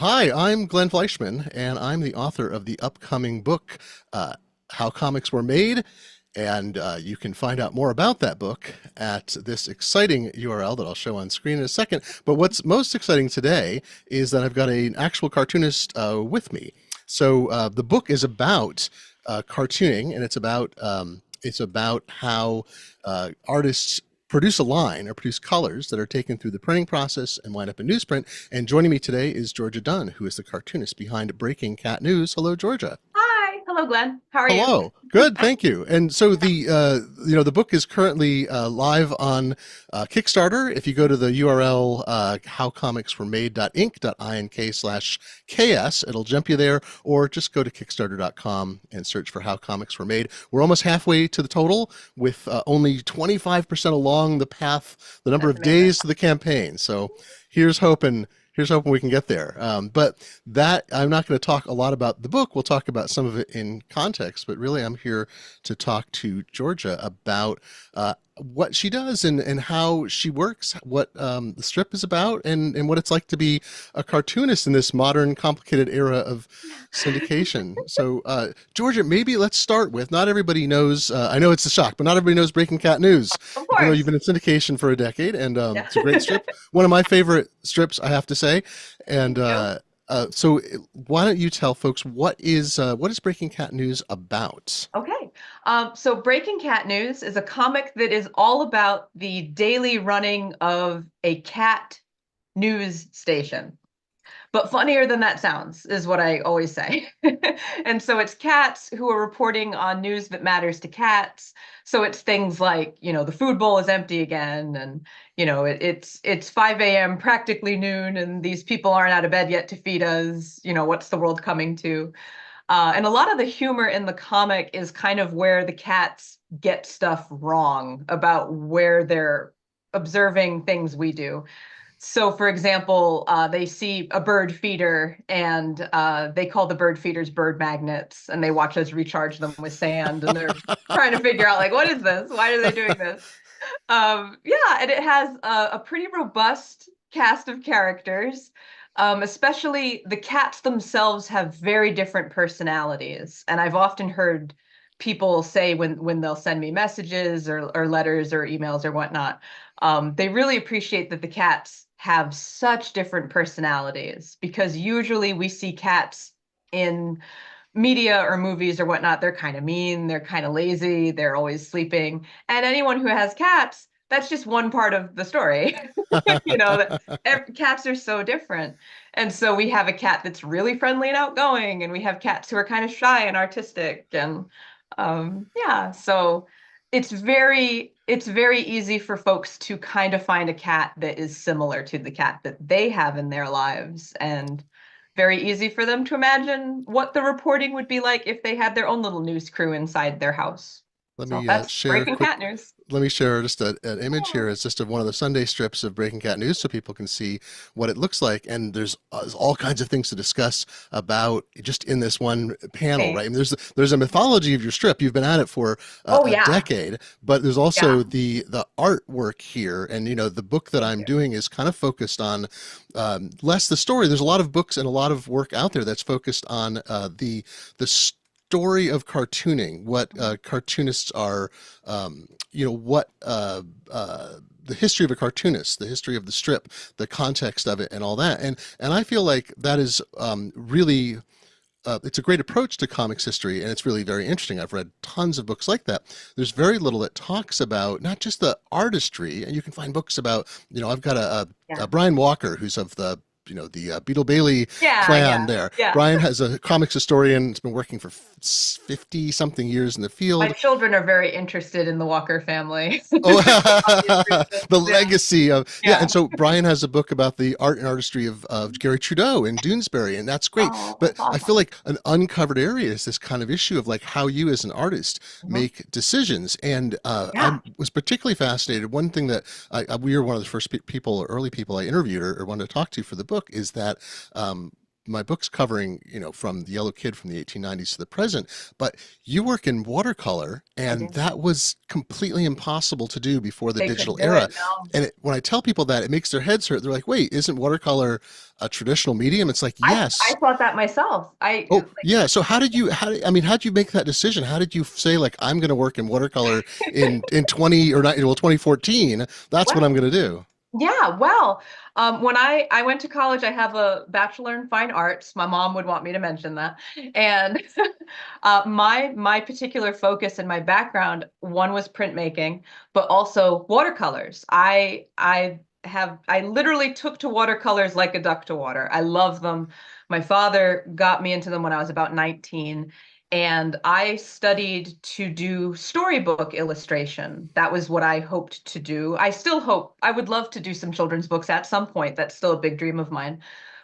Hi, I'm Glenn Fleischman, and I'm the author of the upcoming book, How Comics Were Made. And you can find out more about that book at this exciting URL that I'll show on screen in a second. But what's most exciting today is that I've got an actual cartoonist with me. So the book is about cartooning, and it's about how artists produce a line or produce colors that are taken through the printing process and wind up in newsprint. And joining me today is Georgia Dunn, who is the cartoonist behind Breaking Cat News. Hello, Georgia. Hi. Hello, Glenn. How are you? Hello. Good, thank you. And so the book is currently live on Kickstarter. If you go to the URL howcomicsweremade.ink.ink/ks, it'll jump you there, or just go to kickstarter.com and search for How Comics Were Made. We're almost halfway to the total, with only 25% along the path, the number That's of amazing. days to the campaign. So here's hoping. Here's hoping we can get there. But that I'm not going to talk a lot about the book. We'll talk about some of it in context. But really, I'm here to talk to Georgia about what she does and how she works, what the strip is about, and what it's like to be a cartoonist in this modern, complicated era of syndication. So, Georgia, maybe let's start with, not everybody knows, I know it's a shock, but not everybody knows Breaking Cat News, Of even though you've course. been in syndication for a decade, and Yeah. it's a great strip. One of my favorite strips, I have to say. And Thank you. so why don't you tell folks what is Breaking Cat News about? Okay. So Breaking Cat News is a comic that is all about the daily running of a cat news station. But funnier than that sounds is what I always say. And so it's cats who are reporting on news that matters to cats. So it's things like, the food bowl is empty again, and it's 5 a.m., practically noon, and these people aren't out of bed yet to feed us. What's the world coming to? And a lot of the humor in the comic is kind of where the cats get stuff wrong about where they're observing things we do. So, for example, they see a bird feeder, and they call the bird feeders bird magnets, and they watch us recharge them with sand, and they're trying to figure out, like, what is this? Why are they doing this? Yeah, and it has a pretty robust cast of characters. Especially the cats themselves have very different personalities, and I've often heard people say when they'll send me messages or letters or emails or whatnot, they really appreciate that the cats have such different personalities, because usually we see cats in media or movies or whatnot. They're kind of mean, they're kind of lazy, they're always sleeping. And anyone who has cats, that's just one part of the story. Cats are so different. And so we have a cat that's really friendly and outgoing, and we have cats who are kind of shy and artistic. And yeah, so it's very easy for folks to kind of find a cat that is similar to the cat that they have in their lives, and very easy for them to imagine what the reporting would be like if they had their own little news crew inside their house. Let So me that's share a Breaking quick Cat News. let me share just an image Yeah. here. It's just of one of the Sunday strips of Breaking Cat News, so people can see what it looks like. And there's all kinds of things to discuss about just in this one panel, right? Okay. I mean, there's a mythology of your strip. You've been at it for Oh a yeah. decade, but there's Yeah. also the artwork here. And the book that Thank I'm you. doing is kind of focused on less the story. There's a lot of books and a lot of work out there that's focused on the story of cartooning, what cartoonists are, what the history of a cartoonist, the history of the strip, the context of it, and all that. And I feel like that is really. It's a great approach to comics history, and it's really very interesting. I've read tons of books like that. There's very little that talks about not just the artistry, and you can find books about, I've got a Yeah. Brian Walker, who's of the Beetle Bailey Yeah, clan yeah, there. yeah. Brian has a comics historian. Has been working for 50 something years in the My field. children are very interested in the Walker family. Oh, For obvious reasons. the Yeah. legacy of, yeah. Yeah. And so Brian has a book about the art and artistry of Gary Trudeau in Doonesbury, and that's great. Oh, But that's I feel awesome. like an uncovered area is this kind of issue of like how you as an artist Mhm. make decisions. And I Yeah. was particularly fascinated. One thing that we were one of the first people, early people I interviewed or wanted to talk to for the book is that my book's covering, from the Yellow Kid from the 1890s to the present, but you work in watercolor, I and do. that was completely impossible to do before the They couldn't digital do era. it. No. And when I tell people that, it makes their heads hurt. They're like, "Wait, isn't watercolor a traditional medium?" It's like, I yes. thought that myself. Oh, yeah. So how did you make that decision? How did you say, like, I'm going to work in watercolor in 2014? That's what I'm Well, going to do. yeah, well, when I went to college, I have a bachelor in fine arts. My mom would want me to mention that. And my particular focus and my background, one was printmaking, but also watercolors. I literally took to watercolors like a duck to water. I love them. My father got me into them when I was about 19. And I studied to do storybook illustration. That was what I hoped to do. I still hope, I would love to do some children's books at some point. That's still a big dream of mine.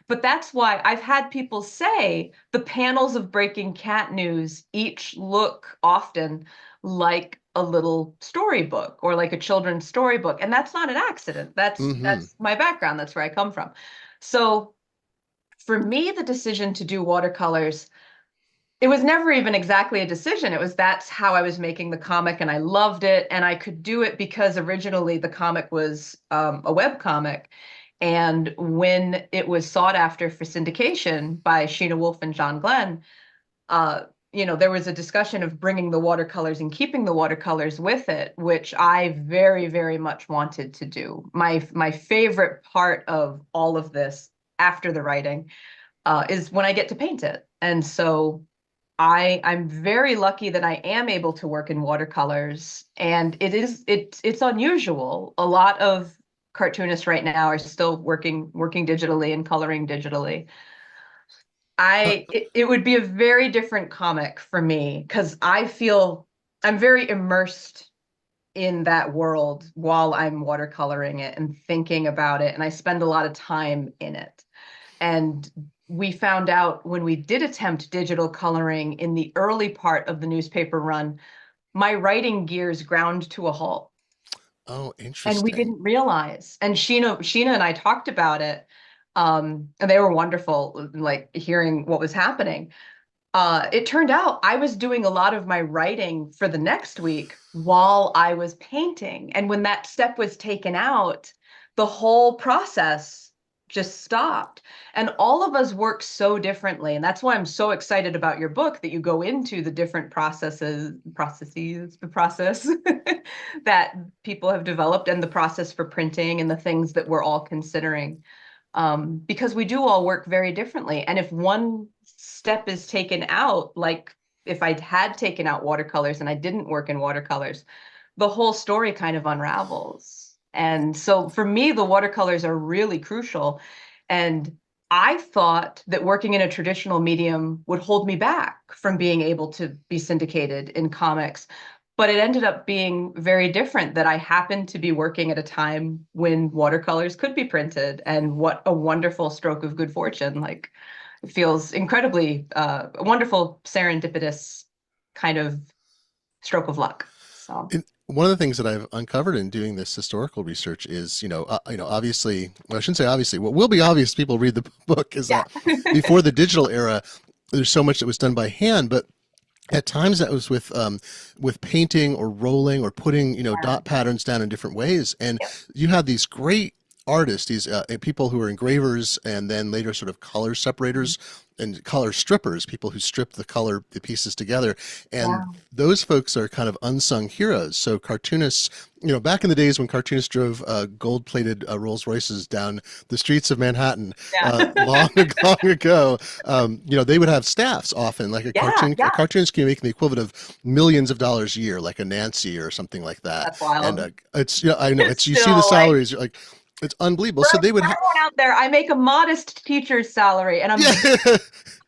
But that's why I've had people say the panels of Breaking Cat News each look often like a little storybook or like a children's storybook. And that's not an accident. That's Hmm. that's my background. That's where I come from. So for me, the decision to do watercolors, it was never even exactly a decision. It was that's how I was making the comic, and I loved it. And I could do it because originally the comic was a web comic. And when it was sought after for syndication by Sheena Wolf and John Glenn, uh, there was a discussion of bringing the watercolors and keeping the watercolors with it, which I very, very much wanted to do. My favorite part of all of this after the writing is when I get to paint it. And so I'm very lucky that I am able to work in watercolors, and it's unusual. A lot of cartoonists right now are still working digitally and coloring digitally. Uh, It would be a very different comic for me because I feel I'm very immersed in that world while I'm watercoloring it and thinking about it, and I spend a lot of time in it. And we found out when we did attempt digital coloring in the early part of the newspaper run, my writing gears ground to a halt. oh, And we interesting. didn't realize. And Sheena and I talked about it. And they were wonderful, like hearing what was happening. It turned out I was doing a lot of my writing for the next week while I was painting. And when that step was taken out, the whole process just stopped. And all of us work so differently. And that's why I'm so excited about your book that you go into the different the process that people have developed and the process for printing and the things that we're all considering, because we do all work very differently. And if one step is taken out, like if I had taken out watercolors and I didn't work in watercolors, the whole story kind of unravels. And so for me, the watercolors are really crucial. And I thought that working in a traditional medium would hold me back from being able to be syndicated in comics. But it ended up being very different, that I happened to be working at a time when watercolors could be printed. And what a wonderful stroke of good fortune. Like, it feels incredibly a wonderful serendipitous kind of stroke of luck. So And one of the things that I've uncovered in doing this historical research is, obviously, well, I shouldn't say obviously. What will be obvious, people read the book, is yeah. that before the digital era, there's so much that was done by hand, but at times that was with painting or rolling or putting dot patterns down in different ways, and Yeah. you have these great artists, these people who are engravers and then later sort of color separators and color strippers, people who strip the pieces together, and Yeah. those folks are kind of unsung heroes. So cartoonists, back in the days when cartoonists drove gold-plated Rolls Royces down the streets of Manhattan, Yeah. long long ago, they would have staffs often, like Yeah. a Yeah. cartoonist can make the equivalent of millions of dollars a year, like a Nancy or something like that. That's And wild. it's, I know, It's it's, you see the still like, salaries, you're like, it's unbelievable. So they would for have, everyone out there, I make a modest teacher's salary and I'm yeah.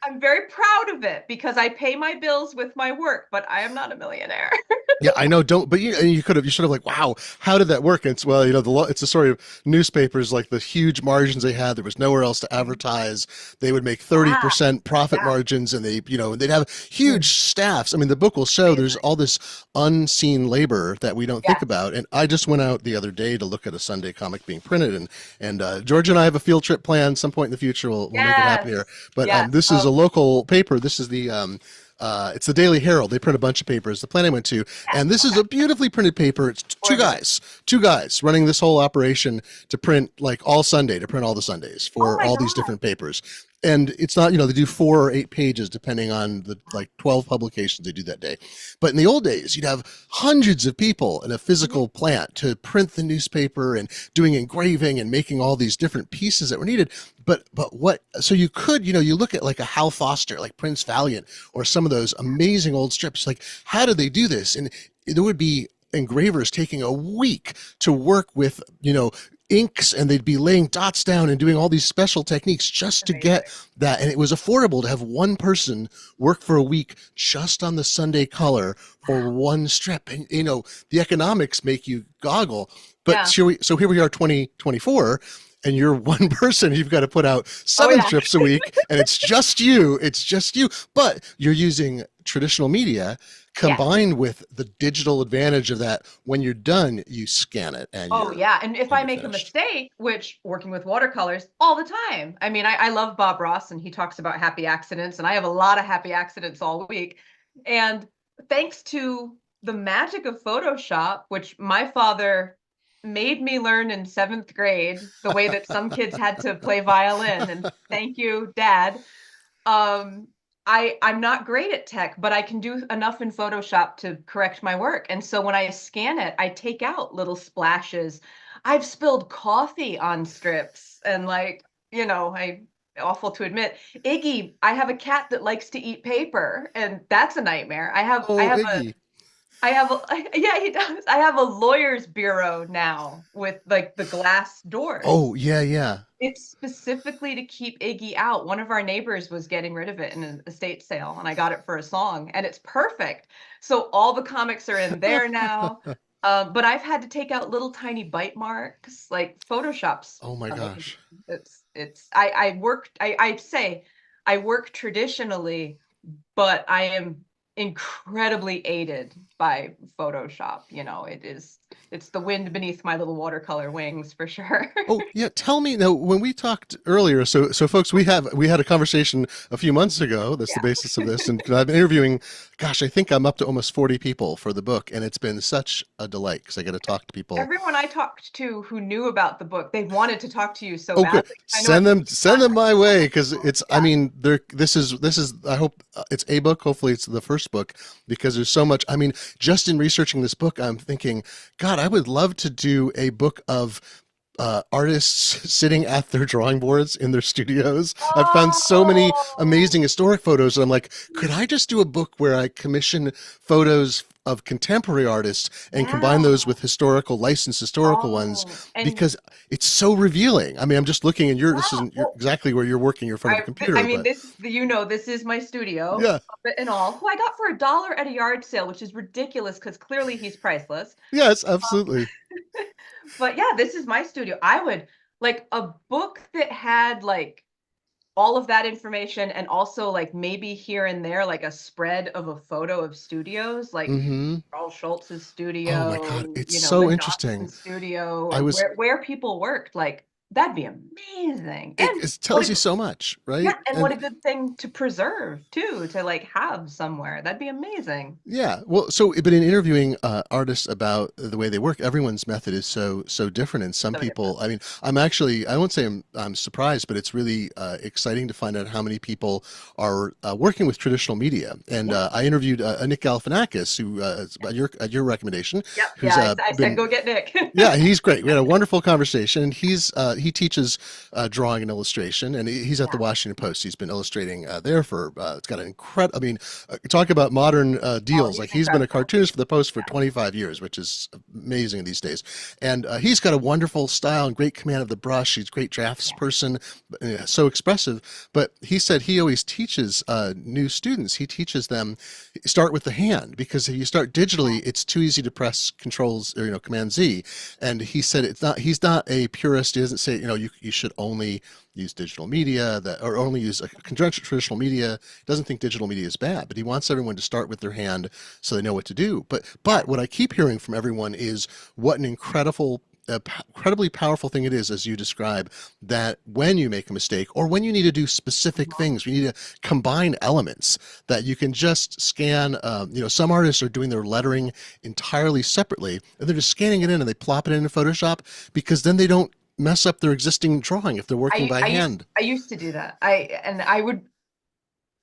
I'm very proud of it because I pay my bills with my work, but I am not a millionaire. Yeah, I know. Don't, but you should have like, wow, how did that work? And it's, well, it's the story of newspapers, like the huge margins they had. There was nowhere else to advertise. They would make Yeah, 30% profit yeah. margins, and they'd have Mm, huge staffs. I mean, the book will show there's amazing. all this unseen labor that we don't think Yes, about. And I just went out the other day to look at a Sunday comic being printed, and George and I have a field trip planned some point in the future. We'll make it happen here. yes, But yes. this is a local paper. This is the it's the Daily Herald. They print a bunch of papers. The plant I went to, Yeah. and this is Okay. a beautifully printed paper. It's Gorgeous. two guys running this whole operation to print like all Sunday, to print all the Sundays Oh for my all these God. different papers. And it's not, they do 4 or 8 pages depending on the like 12 publications they do that day. But in the old days, you'd have hundreds of people in a Mhm. physical plant to print the newspaper and doing engraving and making all these different pieces that were needed. But what, so you could, you look at like a Hal Foster, like Prince Valiant, or some of those amazing old strips, like how did they do this? And there would be engravers taking a week to work with, inks, and they'd be laying dots down and doing all these special techniques just to get Amazing. that. And it was affordable to have one person work for a week just on the Sunday color for one strip. And the economics make you goggle. But Yeah. so here we are 2024, and you're one person. You've got to put out Oh 7 yeah. strips a week, and it's just you, but you're using traditional media Yes. combined with the digital advantage of that. When you're done, you scan it and Oh you're yeah. And if and I you're make a finished. mistake, which working with watercolors all the time. I mean, I love Bob Ross and he talks about happy accidents, and I have a lot of happy accidents all week. And thanks to the magic of Photoshop, which my father made me learn in 7th grade, the way that some kids had to play violin. And thank you, Dad. um I'm not great at tech, but I can do enough in Photoshop to correct my work. And so when I scan it, I take out little splashes. I've spilled coffee on strips, and like, I awful to admit, Iggy, I have a cat that likes to eat paper, and that's a nightmare. I Oh, have a Iggy. I have a yeah, he does. I have a lawyer's bureau now with like the glass doors. Oh, yeah, yeah. It's specifically to keep Iggy out. One of our neighbors was getting rid of it in an estate sale, and I got it for a song, and it's perfect. So all the comics are in there now. But I've had to take out little tiny bite marks. Like Photoshop's Oh my amazing. gosh. I'd say I work traditionally, but I am incredibly aided by Photoshop. It's the wind beneath my little watercolor wings for sure. Oh yeah, tell me now, when we talked earlier. So folks, we had a conversation a few months ago. That's the Yeah. basis of this, and I've been interviewing. Gosh, I think I'm up to almost 40 people for the book, and it's been such a delight because I get to talk to people. Everyone I talked to who knew about the book, they wanted to talk to you so Oh, good. badly. I know it's Send them my way, because it's. I yeah. mean, there. This is. I hope it's a book. Hopefully, it's the first book, because there's so much. I mean, just in researching this book, I'm thinking, God, I would love to do a book of artists sitting at their drawing boards in their studios. I've found so many Oh, amazing historic photos, and I'm like, could I just do a book where I commission photos of contemporary artists and combine those yeah. with licensed historical ones, Oh, and because it's so revealing. I mean, I'm just looking, and yeah. this isn't Well, exactly where you're working. You're in front of a I computer, mean, but this is my studio, yeah, puppet and all, who I got for $1 at a yard sale, which is ridiculous because clearly he's priceless. yes, absolutely. But yeah, this is my studio. I would like a book that had like all of that information, and also like maybe here and there like a spread of a photo of studios, like Hmm. Charles Schultz's Oh my studio, God, it's Lynn so interesting. Dobson's studio, I or was. where people worked. Like that'd be amazing. And It what tells a you so much, yeah, right? and what And a good thing to preserve too, to like have somewhere. That'd be amazing. yeah, well, but in interviewing artists about the way they work, everyone's method is so different. And some So different. people, I mean, I won't say I'm surprised, but it's really exciting to find out how many people are working with traditional media. And Yeah. I interviewed Nick Galifianakis, who at your recommendation, Yep. Yeah. who's I said been. go get Nick. Yeah, he's great. We had a wonderful conversation, and he teaches drawing and illustration, and he's at the Yeah. Washington Post. He's been illustrating there for it's got an incredible. I mean, talk about modern Oh, deals. he's Like he's been a incredible. cartoonist for the Post for 25 years, which is amazing these days. And he's got a wonderful style and great command of the brush. He's a great Yeah. draftsperson, so expressive. But he said he always teaches new students. He teaches them start with the hand, because if you start digitally, it's too easy to press controls or command Z. And he said it's not. He's not a purist. He doesn't say you should only use digital media or only use a conventional traditional media. He doesn't think digital media is bad, but he wants everyone to start with their hand so they know what to do. But what I keep hearing from everyone is what an incredibly powerful thing it is, as you describe, that when you make a mistake or when you need to do specific things, you need to combine elements that you can just scan. Some artists are doing their lettering entirely separately, and they're just scanning it in and they plop it in Photoshop, because then they don't mess up their existing drawing if they're working I by I used hand. I used to do that. I would,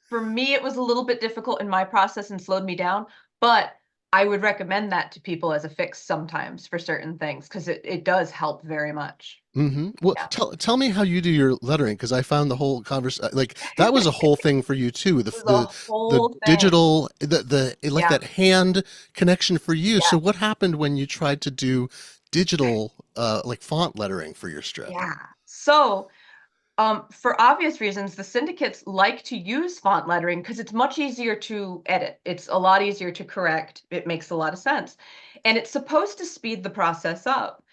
for me, it was a little bit difficult in my process and slowed me down, but I would recommend that to people as a fix sometimes for certain things, because it does help very much. Well, Yeah. tell me how you do your lettering, because I found the whole conversation like that was a whole thing for you too. It was a The whole thing. digital like Yeah. that hand connection for you. So Yeah. what happened when you tried to do digital like font lettering for your strip? Yeah. So, for obvious reasons, the syndicates like to use font lettering because it's much easier to edit. It's a lot easier to correct. It makes a lot of sense. And it's supposed to speed the process up.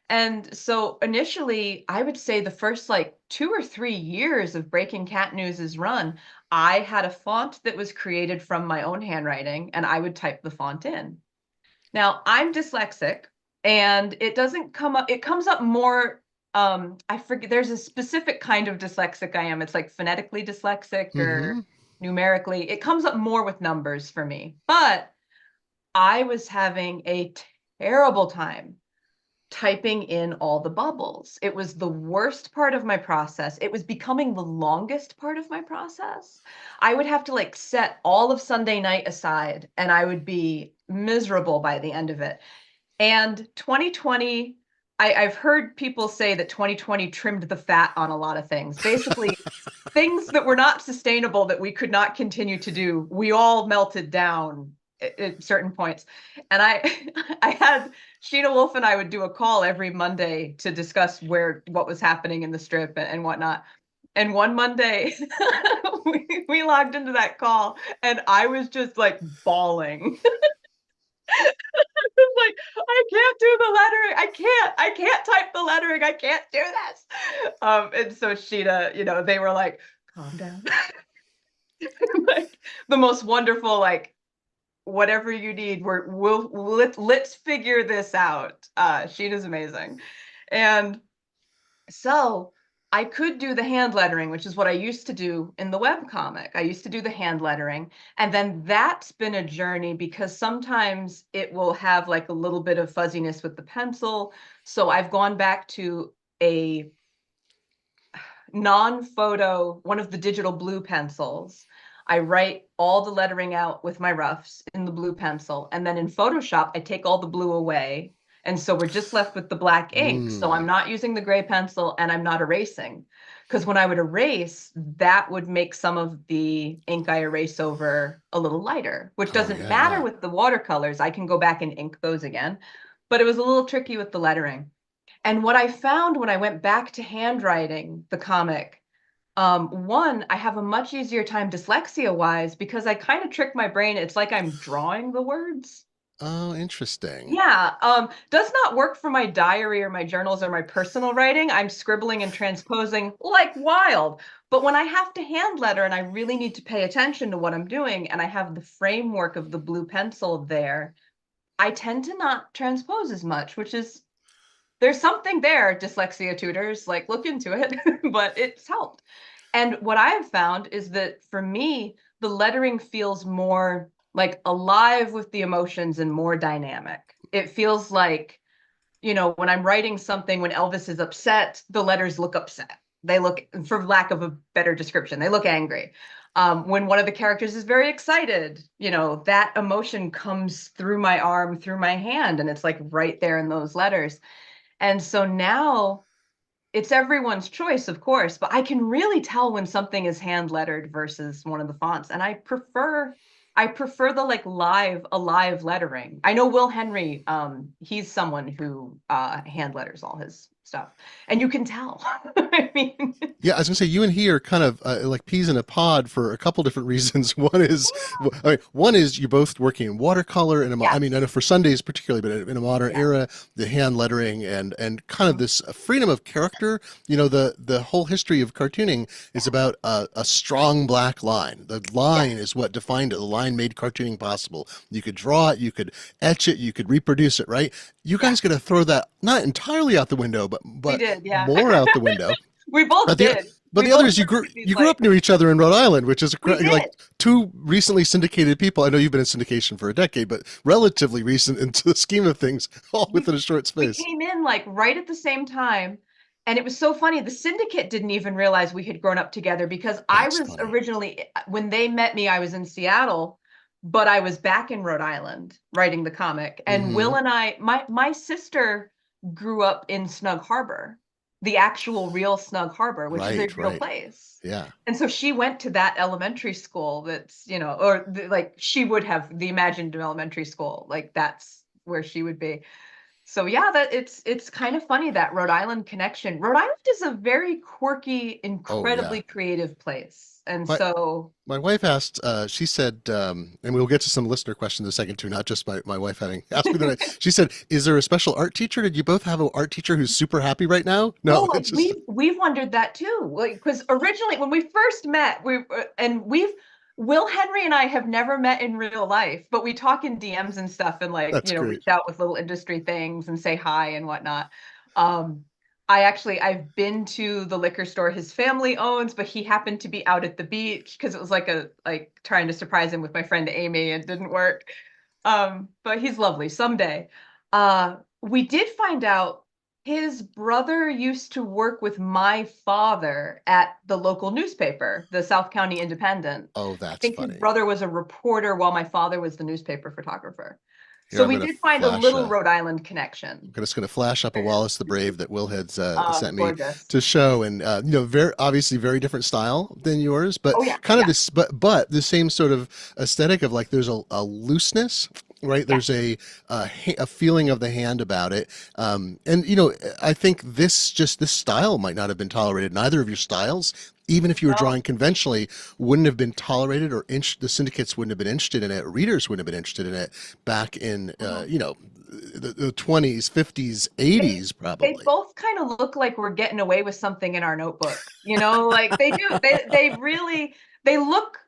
And so initially, I would say the first like 2 or 3 years of Breaking Cat News's run, I had a font that was created from my own handwriting, and I would type the font in. Now, I'm dyslexic, and it doesn't come up, it comes up more, I forget, there's a specific kind of dyslexic I am. It's like phonetically dyslexic or Mm-hmm. numerically. It comes up more with numbers for me. But I was having a terrible time typing in all the bubbles. It was the worst part of my process. It was becoming the longest part of my process. I would have to like set all of Sunday night aside, and I would be miserable by the end of it. And 2020, I've heard people say that 2020 trimmed the fat on a lot of things. Basically, things that were not sustainable that we could not continue to do, we all melted down at certain points. And I I had Sheena Wolf and I would do a call every Monday to discuss what was happening in the strip and whatnot. And one Monday we logged into that call and I was just like bawling. Like, I can't do the lettering. I can't type the lettering. I can't do this. And so Sheena, they were like, calm down. Like the most wonderful, like, whatever you need, let's figure this out. Sheena's amazing. And so I could do the hand lettering, which is what I used to do in the web comic. I used to do the hand lettering. And then that's been a journey because sometimes it will have like a little bit of fuzziness with the pencil. So I've gone back to a non-photo, one of the digital blue pencils. I write all the lettering out with my roughs in the blue pencil. And then in Photoshop, I take all the blue away. And so we're just left with the black ink. So I'm Mm. not using the gray pencil and I'm not erasing. Because when I would erase, that would make some of the ink I erase over a little lighter, which Oh doesn't yeah, matter yeah. with the watercolors. I can go back and ink those again. But it was a little tricky with the lettering. And what I found when I went back to handwriting the comic, one, I have a much easier time dyslexia wise because I kind of trick my brain. It's like I'm drawing the words. Oh, interesting. Yeah, does not work for my diary or my journals or my personal writing. I'm scribbling and transposing like wild. But when I have to hand letter and I really need to pay attention to what I'm doing and I have the framework of the blue pencil there, I tend to not transpose as much, which is there's something there, dyslexia tutors, like look into it, but it's helped. And what I have found is that for me, the lettering feels more like alive with the emotions and more dynamic. It feels like, when I'm writing something, when Elvis is upset, the letters look upset. They look, for lack of a better description, they look angry. When one of the characters is very excited, that emotion comes through my arm, through my hand, and it's like right there in those letters. And so now it's everyone's choice, of course, but I can really tell when something is hand lettered versus one of the fonts. And I prefer the like alive lettering. I know Will Henry, he's someone who hand letters all his stuff. And you can tell. I mean, Yeah, I was gonna say you and he are kind of like peas in a pod for a couple different reasons. One is, I mean, one is you're both working in watercolor in a, I yeah, mean, I know for Sundays particularly, but in a modern yeah. era, the hand lettering and kind of this freedom of character. You know, the whole history of cartooning is about a strong black line. The Yeah, line is what defined it. The line made cartooning possible. You could draw it, you could etch it, you could reproduce it. Right? You yeah, guys got to throw that not entirely out the window, we but did. Yeah. more out the window. We both But the did. but We the other both is worked with these you grew like up near each other in Rhode Island, which is we like did. two recently syndicated people. I know you've been in syndication for a decade, but relatively recent into the scheme of things, all We within a short we space. came in like right at the same time. And it was so funny. The syndicate didn't even realize we had grown up together because I That's was funny. originally, when they met me, I was in Seattle, but I was back in Rhode Island writing the comic. And Hmm. Will and my sister grew up in Snug Harbor, the actual real Snug Harbor, which is a Right, real right. place. Yeah. And so she went to that elementary school that's, or like she would have the imagined elementary school, like that's where she would be. So yeah, that it's kind of funny that Rhode Island connection. Rhode Island is a very quirky, Oh yeah. incredibly creative place. And My so, my wife asked. She said, and we'll get to some listener questions in a second too. Not just my wife having asked me that. She said, "Is there a special art teacher? Did you both have an art teacher who's super happy right now?" no, No, like it's just we've wondered that too. Like, because originally when we first met, and we've Will Henry and I have never met in real life, but we talk in DMs and stuff and like, that's great. reach out with little industry things and say hi and whatnot. Um, I've been to the liquor store his family owns, but he happened to be out at the beach because it was like trying to surprise him with my friend Amy. It didn't work. But he's lovely someday. We did find out his brother used to work with my father at the local newspaper, the South County Independent. Oh, I that's think his funny. brother was a reporter while my father was the newspaper photographer. Here, So I'm we gonna did find a flash. little Rhode Island connection. I'm just going to flash up a Wallace the Brave that Will had sent me Gorgeous. to show, and very obviously very different style than yours, but Oh yeah, kind of yeah, this, but the same sort of aesthetic of like there's a looseness, right? yeah. There's a feeling of the hand about it, and I think this style might not have been tolerated. Neither of your styles. Even if you were No, drawing conventionally, wouldn't have been tolerated, or the syndicates wouldn't have been interested in it, readers wouldn't have been interested in it back in, mhm. the 20s, 50s, They 80s, they probably. both kind of look like we're getting away with something in our notebook. Like they do. They really they look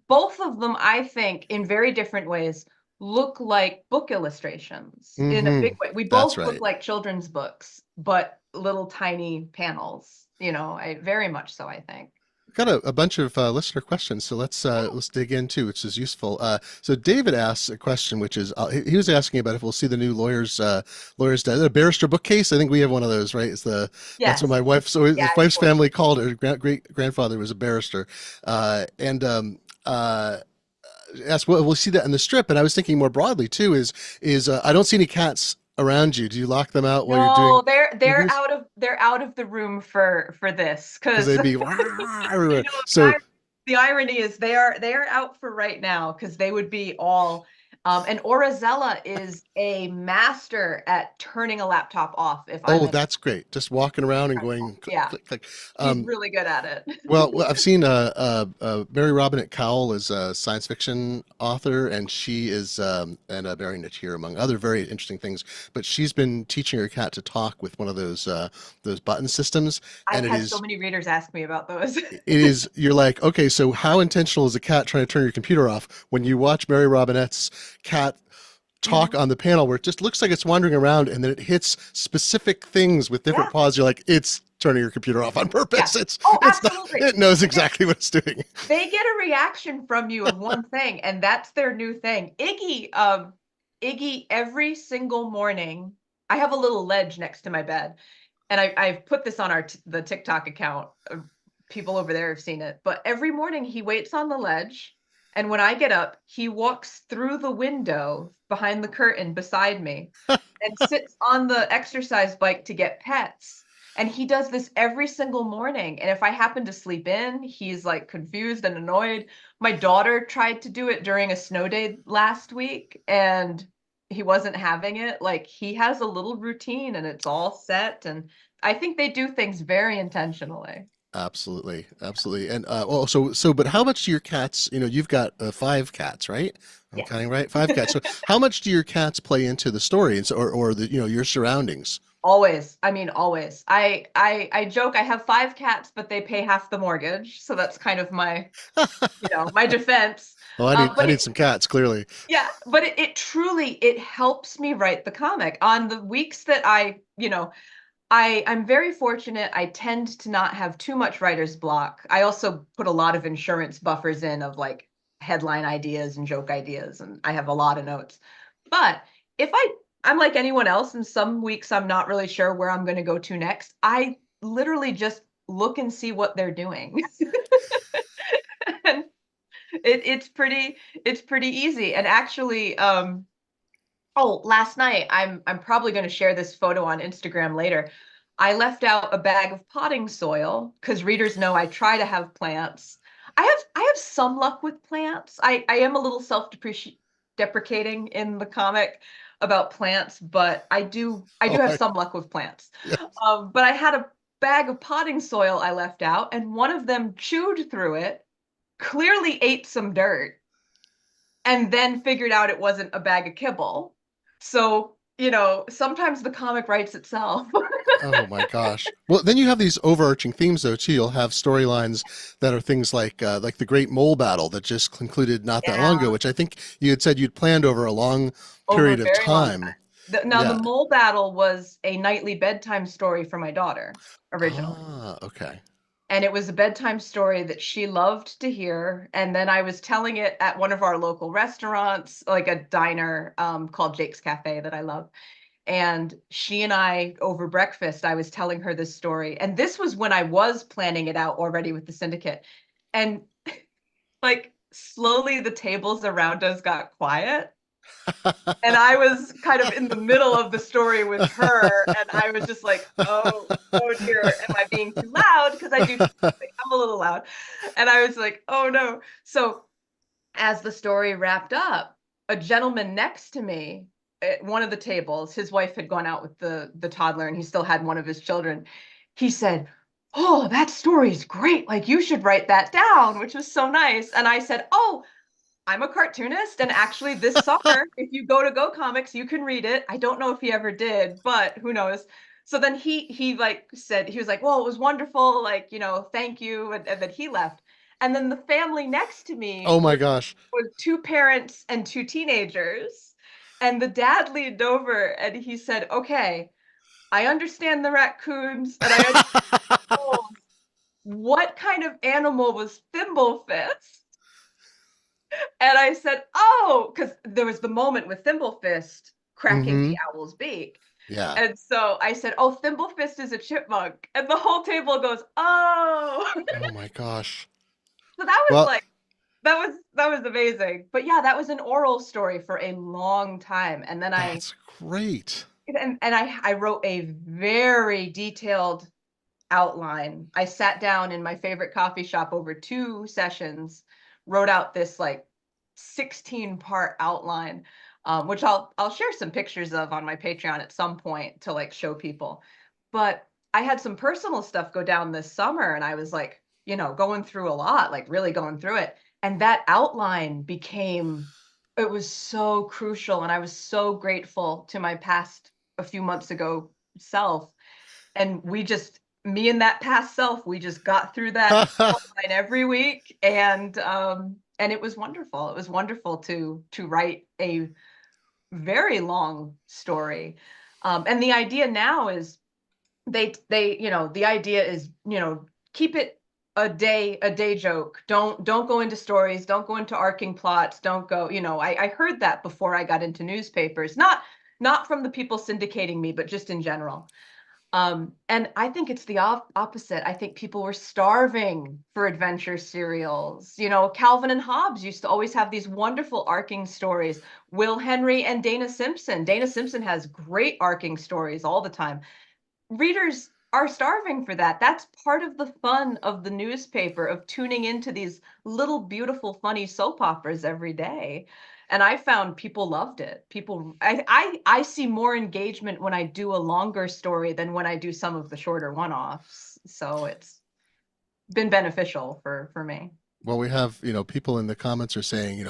both of them, I think, in very different ways, look like book illustrations in a Hmm. big way. We That's both look right. like children's books, but little tiny panels, I very much so, I think. Got a bunch of listener questions, so let's dig into, which is useful. So David asks a question, which is he was asking about if we'll see the new a barrister bookcase. I think we have one of those, right? That's what Yes. my Yeah, wife's it's gorgeous. family called it. Her great grandfather was a barrister, and asked, well, we'll see that in the strip. And I was thinking more broadly too. Is I don't see any cats around you. Do you lock them out while you're doing No, they're movies? out of the room for this Because because they'd be everywhere. So the irony is they are out for right now because they would be all and Orazella is a master at turning a laptop off if I'm oh, in. that's great. Just walking around and going click, Yeah, click, click. she's Um, really good at it. I've seen Mary Robinette Cowell is a science fiction author, and she is and Mary Natier among other very interesting things. But she's been teaching her cat to talk with one of those button systems, I've and had so many readers ask me about those. it is you're like, okay, so how intentional is a cat trying to turn your computer off when you watch Mary Robinette's cat talk Mhm. on the panel where it just looks like it's wandering around and then it hits specific things with different Yeah, paws. You're like, it's turning your computer off on yeah. purpose. Oh, It's not, absolutely. it knows They exactly what it's doing. they get a reaction from you of one thing, and that's their new thing. Iggy, every single morning, I have a little ledge next to my bed, and I've put this on the TikTok account. People over there have seen it, but every morning he waits on the ledge, and when I get up, he walks through the window behind the curtain beside me and sits on the exercise bike to get pets. And he does this every single morning. And if I happen to sleep in, he's like confused and annoyed. My daughter tried to do it during a snow day last week and he wasn't having it. Like he has a little routine and it's all set. And I think they do things very intentionally. Absolutely, absolutely. And well, but how much do your cats? You've got 5 cats, right? I'm Yes. counting right. 5 cats. So how much do your cats play into the story, and so, or the your surroundings? Always. I mean, always. I joke I have 5 cats, but they pay half the mortgage. So that's kind of my, my defense. Oh, I But need some cats, clearly. yeah, but it truly it helps me write the comic on the weeks that I'm very fortunate. I tend to not have too much writer's block. I also put a lot of insurance buffers in of like headline ideas and joke ideas, and I have a lot of notes. But if I'm like anyone else, and some weeks I'm not really sure where I'm going to go to next, I literally just look and see what they're doing. And it's pretty easy. And actually, oh, last night, I'm probably going to share this photo on Instagram later. I left out a bag of potting soil because readers know I try to have plants. I have some luck with plants. I am a little self-deprecating in the comic about plants, but I do Oh, have some luck with plants. yeah. But I had a bag of potting soil I left out, and one of them chewed through it, clearly ate some dirt, and then figured out it wasn't a bag of kibble. So, sometimes the comic writes itself. Oh my gosh. Well, then you have these overarching themes, though, too. You'll have storylines that are things like the Great Mole Battle that just concluded not that long ago, Yeah, which I think you had said you'd planned over a long over a period of very long time. time. Now, the Yeah. mole battle was a nightly bedtime story for my daughter originally. Ah, okay. And it was a bedtime story that she loved to hear. And then I was telling it at one of our local restaurants, like a diner called Jake's Cafe that I love. And she and I, over breakfast, I was telling her this story. And this was when I was planning it out already with the syndicate. And like slowly the tables around us got quiet. And I was kind of in the middle of the story with her. And I was just like, oh dear, am I being too loud? Because I do, I'm a little loud. And I was like, oh no. So as the story wrapped up, a gentleman next to me at one of the tables, his wife had gone out with the toddler and he still had one of his children. He said, "Oh, that story's great. Like you should write that down," which was so nice. And I said, "Oh, I'm a cartoonist, and actually this summer, if you go to Go Comics, you can read it." I don't know if he ever did, but who knows. So then he like said, he was like, "Well, it was wonderful, like, thank you," and then he left. And then the family next to me Oh my was gosh. was 2 parents and 2 teenagers. And the dad leaned over and he said, "Okay, I understand the raccoons and I understand the wolves. What kind of animal was Thimblefist?" And I said, "Oh," because there was the moment with Thimblefist cracking the Hmm. owl's beak. Yeah. And so I said, "Oh, Thimblefist is a chipmunk." And the whole table goes, "Oh." Oh my gosh. So that was Well, like, that was amazing. But yeah, that was an oral story for a long time. And then I that's great. and I wrote a very detailed outline. I sat down in my favorite coffee shop over 2 sessions, wrote out this like 16-part outline, which I'll share some pictures of on my Patreon at some point to like show people. But I had some personal stuff go down this summer, and I was like, going through a lot, like really going through it. And that outline it was so crucial, and I was so grateful to my past a few months ago self. And me and that past self, we just got through that outline every week, and it was wonderful. It was wonderful to write a very long story. And the idea now is the idea is, keep it a day joke. Don't go into stories, don't go into arcing plots, don't go, I heard that before I got into newspapers, not from the people syndicating me, but just in general. And I think it's the opposite. I think people were starving for adventure serials. Calvin and Hobbes used to always have these wonderful arcing stories. Will Henry and Dana Simpson. Dana Simpson has great arcing stories all the time. Readers are starving for that. That's part of the fun of the newspaper, of tuning into these little beautiful funny soap operas every day. And I found people loved it. I see more engagement when I do a longer story than when I do some of the shorter one-offs. So it's been beneficial for me. Well, we have, people in the comments are saying,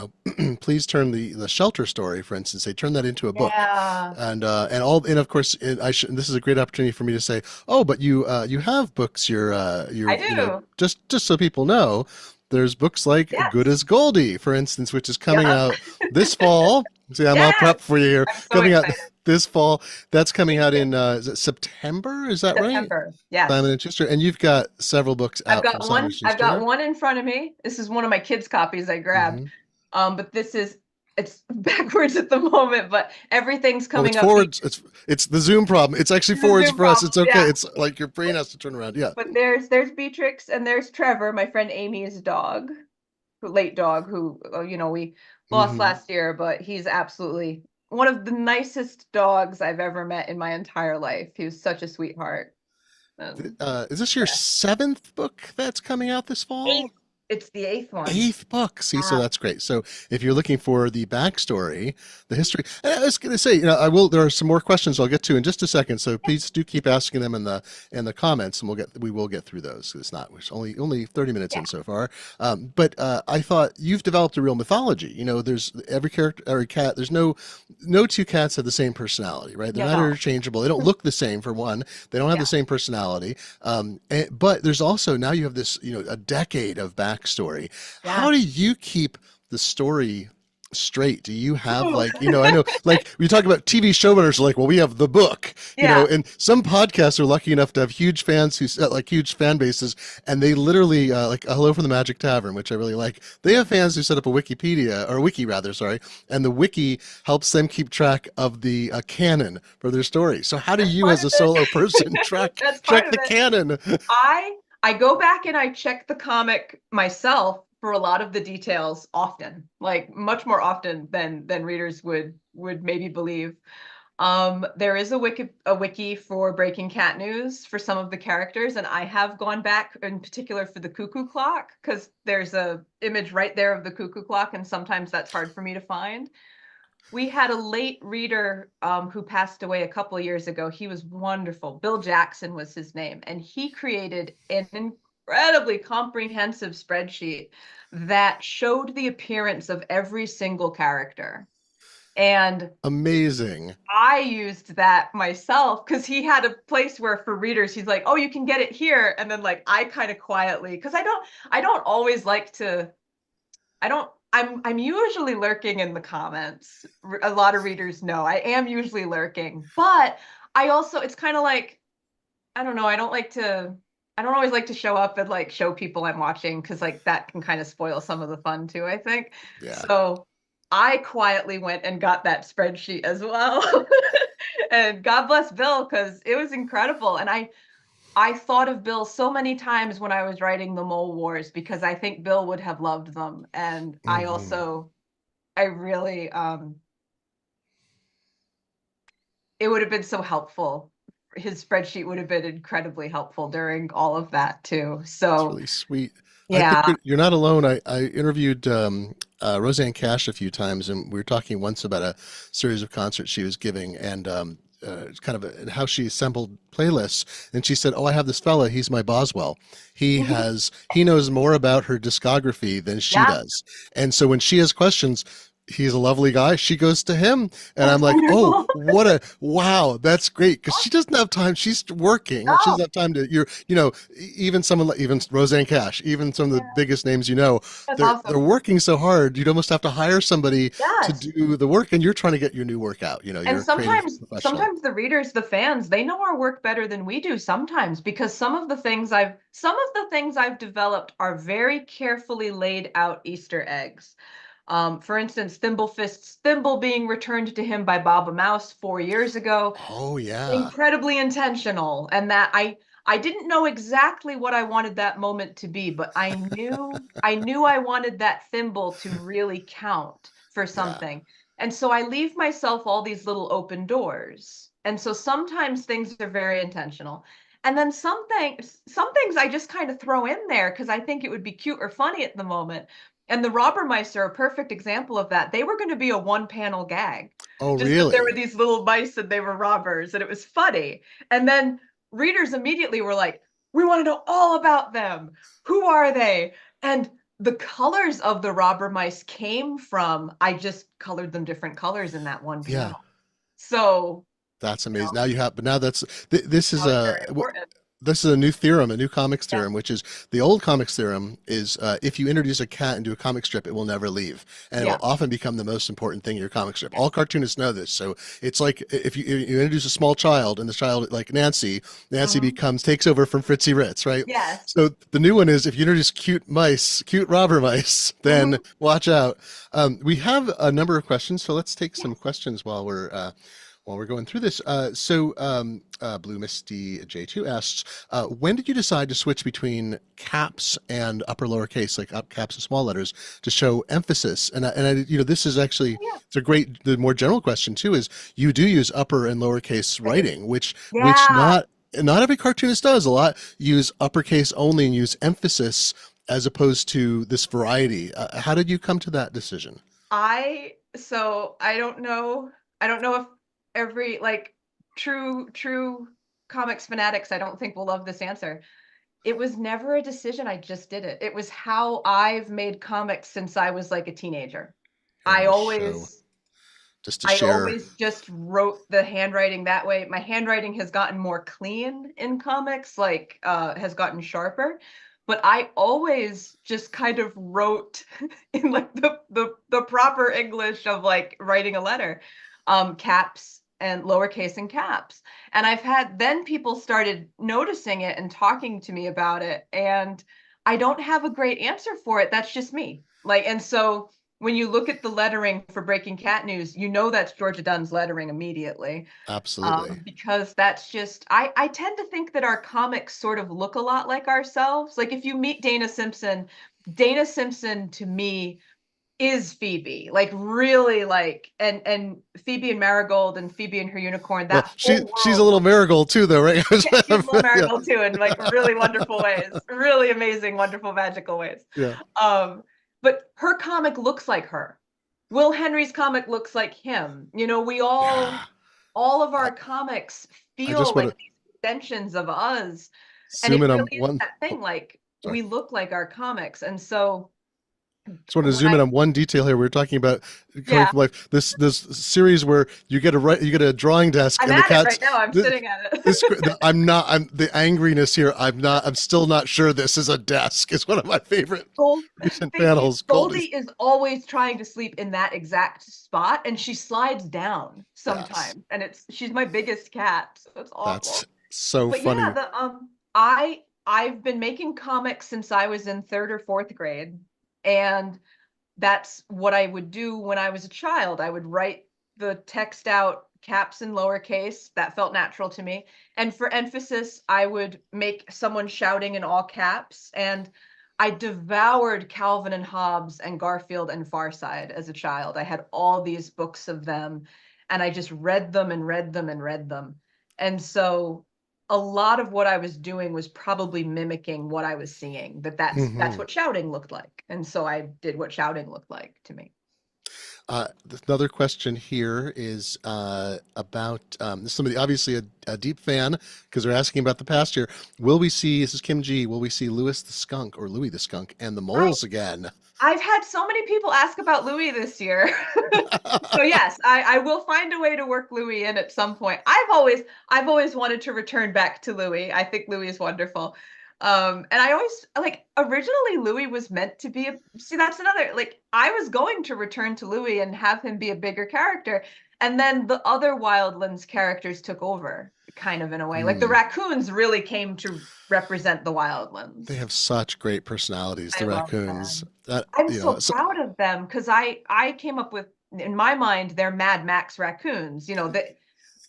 please turn the shelter story, for instance, they turn that into a book, Yeah, and of course, this is a great opportunity for me to say, oh, but you have books, I do. just so people know, there's books like Good Yes. as Goldie, for instance, which is coming Yep. out this fall. See, I'm all Yes. prepped for you here. I'm so Coming out excited. this fall. That's coming Thank out you. in is it September? Is that right? September. Yes. Simon and Schuster, and you've got several books I've out from got Simon and one. I've got Schuster. one in front of me. This is one of my kids' copies I grabbed. Hmm. But it's backwards at the moment, but everything's Oh, it's coming up. forwards. It's the Zoom problem. It's actually The forwards Zoom for us. problem, It's okay. yeah. It's like your brain has to turn around. Yeah. But there's Beatrix and there's Trevor, my friend Amy's dog, late dog, who we lost Hmm. last year, but he's absolutely one of the nicest dogs I've ever met in my entire life. He was such a sweetheart. Is this your Yeah. seventh book that's coming out this fall? Eighth. It's the eighth one. Eighth book. See, so Yeah. that's great. So if you're looking for the backstory, the history, and I was going to say, I will. There are some more questions I'll get to in just a second. So please do keep asking them in the comments, and we will get through those. It's not it's only 30 minutes Yeah. in so far. But I thought you've developed a real mythology. There's every character, every cat. There's no two cats have the same personality, right? They're You not know. interchangeable. They don't look the same for one. They don't have Yeah. the same personality. But there's also now you have this, a decade of backstory. Yeah. How do you keep the story straight? Do you have like, I know like we talk about TV showrunners are like, well, we have the book, Yeah. and some podcasts are lucky enough to have huge fans like huge fan bases, and they literally like Hello from the Magic Tavern, which I really like. They have fans who set up a Wikipedia or a wiki rather, sorry, and the wiki helps them keep track of the canon for their story. So how do That's you part as of a solo person it. track That's part track of the it. canon? I I go back and I check the comic myself for a lot of the details often, like much more often than readers would maybe believe. There is a wiki for Breaking Cat News for some of the characters, and I have gone back in particular for the cuckoo clock because there's a image right there of the cuckoo clock, and sometimes that's hard for me to find. We had a late reader who passed away a couple of years ago. He was wonderful. Bill Jackson was his name, and he created an incredibly comprehensive spreadsheet that showed the appearance of every single character. And Amazing. I used that myself because he had a place where for readers, he's like, oh, you can get it here. And then like I kind of quietly, because I don't always like to I don't I'm usually lurking in the comments. A lot of readers know I am usually lurking, but I also it's kind of like I don't know, I don't always like to show up and like show people I'm watching because like that can kind of spoil some of the fun too, I think. Yeah. So I quietly went and got that spreadsheet as well. And God bless Bill because it was incredible. And I thought of Bill so many times when I was writing the Mole Wars because I think Bill would have loved them. And Hmm. I really, it would have been so helpful. His spreadsheet would have been incredibly helpful during all of that too. It's So really sweet. I think yeah. you're not alone. I interviewed Roseanne Cash a few times, and we were talking once about a series of concerts she was giving, and kind of how she assembled playlists. And she said, "Oh, I have this fella. He's my Boswell. He knows more about her discography than she Yeah, does. And so when she has questions." He's a lovely guy. She goes to him, and I'm that's like, "Oh, wonderful. wow, that's great." Because she doesn't have time. She's working. She Oh, doesn't have time to. Even someone like even Roseanne Cash, even some of the yeah, biggest names, that's they're awesome. working so hard. You'd almost have to hire somebody to Yes. do the work, and you're trying to get your new work out. And You're a creative sometimes professional. sometimes the readers, the fans, they know our work better than we do sometimes because some of the things I've developed are very carefully laid out Easter eggs. For instance, Thimblefist's thimble being returned to him by Baba Mouse 4 years ago, Oh yeah, incredibly intentional, and that I didn't know exactly what I wanted that moment to be, but I knew I wanted that thimble to really count for yeah. something. And so I leave myself all these little open doors. And so sometimes things are very intentional. And then some things I just kind of throw in there because I think it would be cute or funny at the moment. And the robber mice are a perfect example of that. They were going to be a one-panel gag, Oh, just that there really? were these little mice and they were robbers, and it was funny. And then readers immediately were like, "We want to know all about them. Who are they?" And the colors of the robber mice came from I just colored them different colors in that one Yeah, panel. So, that's you know, amazing. Now you have, but now this is that was very important. this is a new theorem, a new comics Yeah. theorem, which is the old comics theorem is if you introduce a cat into a comic strip, it will never leave, and it will Yeah. often become the most important thing in your comic strip. Yeah. All cartoonists know this. So it's like if you introduce a small child and the child like Nancy Mhm. becomes takes over from Fritzy Ritz, right? Yes. So the new one is if you introduce cute mice, cute robber mice, then Mhm. watch out. We have a number of questions, so let's take Yeah. some questions while we're going through this. Blue Misty J2 asks, when did you decide to switch between caps and upper lowercase, like up caps and small letters, to show emphasis? This is actually Yeah. it's a great, the more general question too is you do use upper and lowercase I do. writing, which Yeah. not every cartoonist does. A lot use uppercase only and use emphasis as opposed to this variety. How did you come to that decision? I don't know. I don't know if every like true comics fanatics I don't think will love this answer. It was never a decision, I just did it. It was how I've made comics since I was like a teenager. Here, I'm I going to show always just to I share. always just wrote the handwriting that way. My handwriting has gotten more clean in comics, like has gotten sharper, but I always just kind of wrote in like the proper English of like writing a letter, caps and lowercase and caps. And I've had then people started noticing it and talking to me about it, and I don't have a great answer for it. That's just me. Like, and so when you look at the lettering for Breaking Cat News, you know that's Georgia Dunn's lettering immediately, Absolutely. because that's just I tend to think that our comics sort of look a lot like ourselves. Like if you meet Dana Simpson to me is Phoebe, like really like and Phoebe and Marigold and Phoebe and her unicorn. Well, That whole she's a world little looks marigold too, though, right? yeah, she's a little Yeah, marigold too in like really wonderful ways, really amazing, wonderful, magical ways. yeah, Um, but her comic looks like her. Will Henry's comic looks like him. You know, yeah. all of I, our comics I feel just want like to these extensions of us. And zoom it in on really is one. that Oh, thing, like sorry. we look like our comics. And so Just want to when zoom I in on one detail here. We were talking about coming yeah, from life. This series where you get a drawing desk I'm and the at it cat's right now. I'm the, sitting at this. it. I'm the angriness here. I'm still not sure this is a desk. Is one of my favorite Gold, recent thank you. panels. Goldie's. Goldie is always trying to sleep in that exact spot, and she slides down Yes, sometimes, and she's my biggest cat, so it's that's awful. so But yeah, funny. I've been making comics since I was in third or fourth grade, and that's what I would do when I was a child. I would write the text out caps and lowercase. That felt natural to me. And for emphasis, I would make someone shouting in all caps. And I devoured Calvin and Hobbes and Garfield and Farside as a child. I had all these books of them, and I just read them and read them and read them. And so a lot of what I was doing was probably mimicking what I was seeing, that's Hmm. what shouting looked like. And so I did what shouting looked like to me. Another question here is about somebody obviously a deep fan because they're asking about the past year. Will we see, this is Kim G, will we see Louis the Skunk or Louis the Skunk and the I Moles again? I've had so many people ask about Louis this year. So yes, I will find a way to work Louis in at some point. I've always wanted to return back to Louis. I think Louis is wonderful. And I always like originally Louis was meant to be a see that's another like I was going to return to Louis and have him be a bigger character. And then the other Wildlands characters took over kind of in a way. Like the Hmm. raccoons really came to represent the They Wildlands. have such great personalities, I the love raccoons. them. I'm You so know, so, proud of them because I came up with in my mind they're Mad Max raccoons. You know, that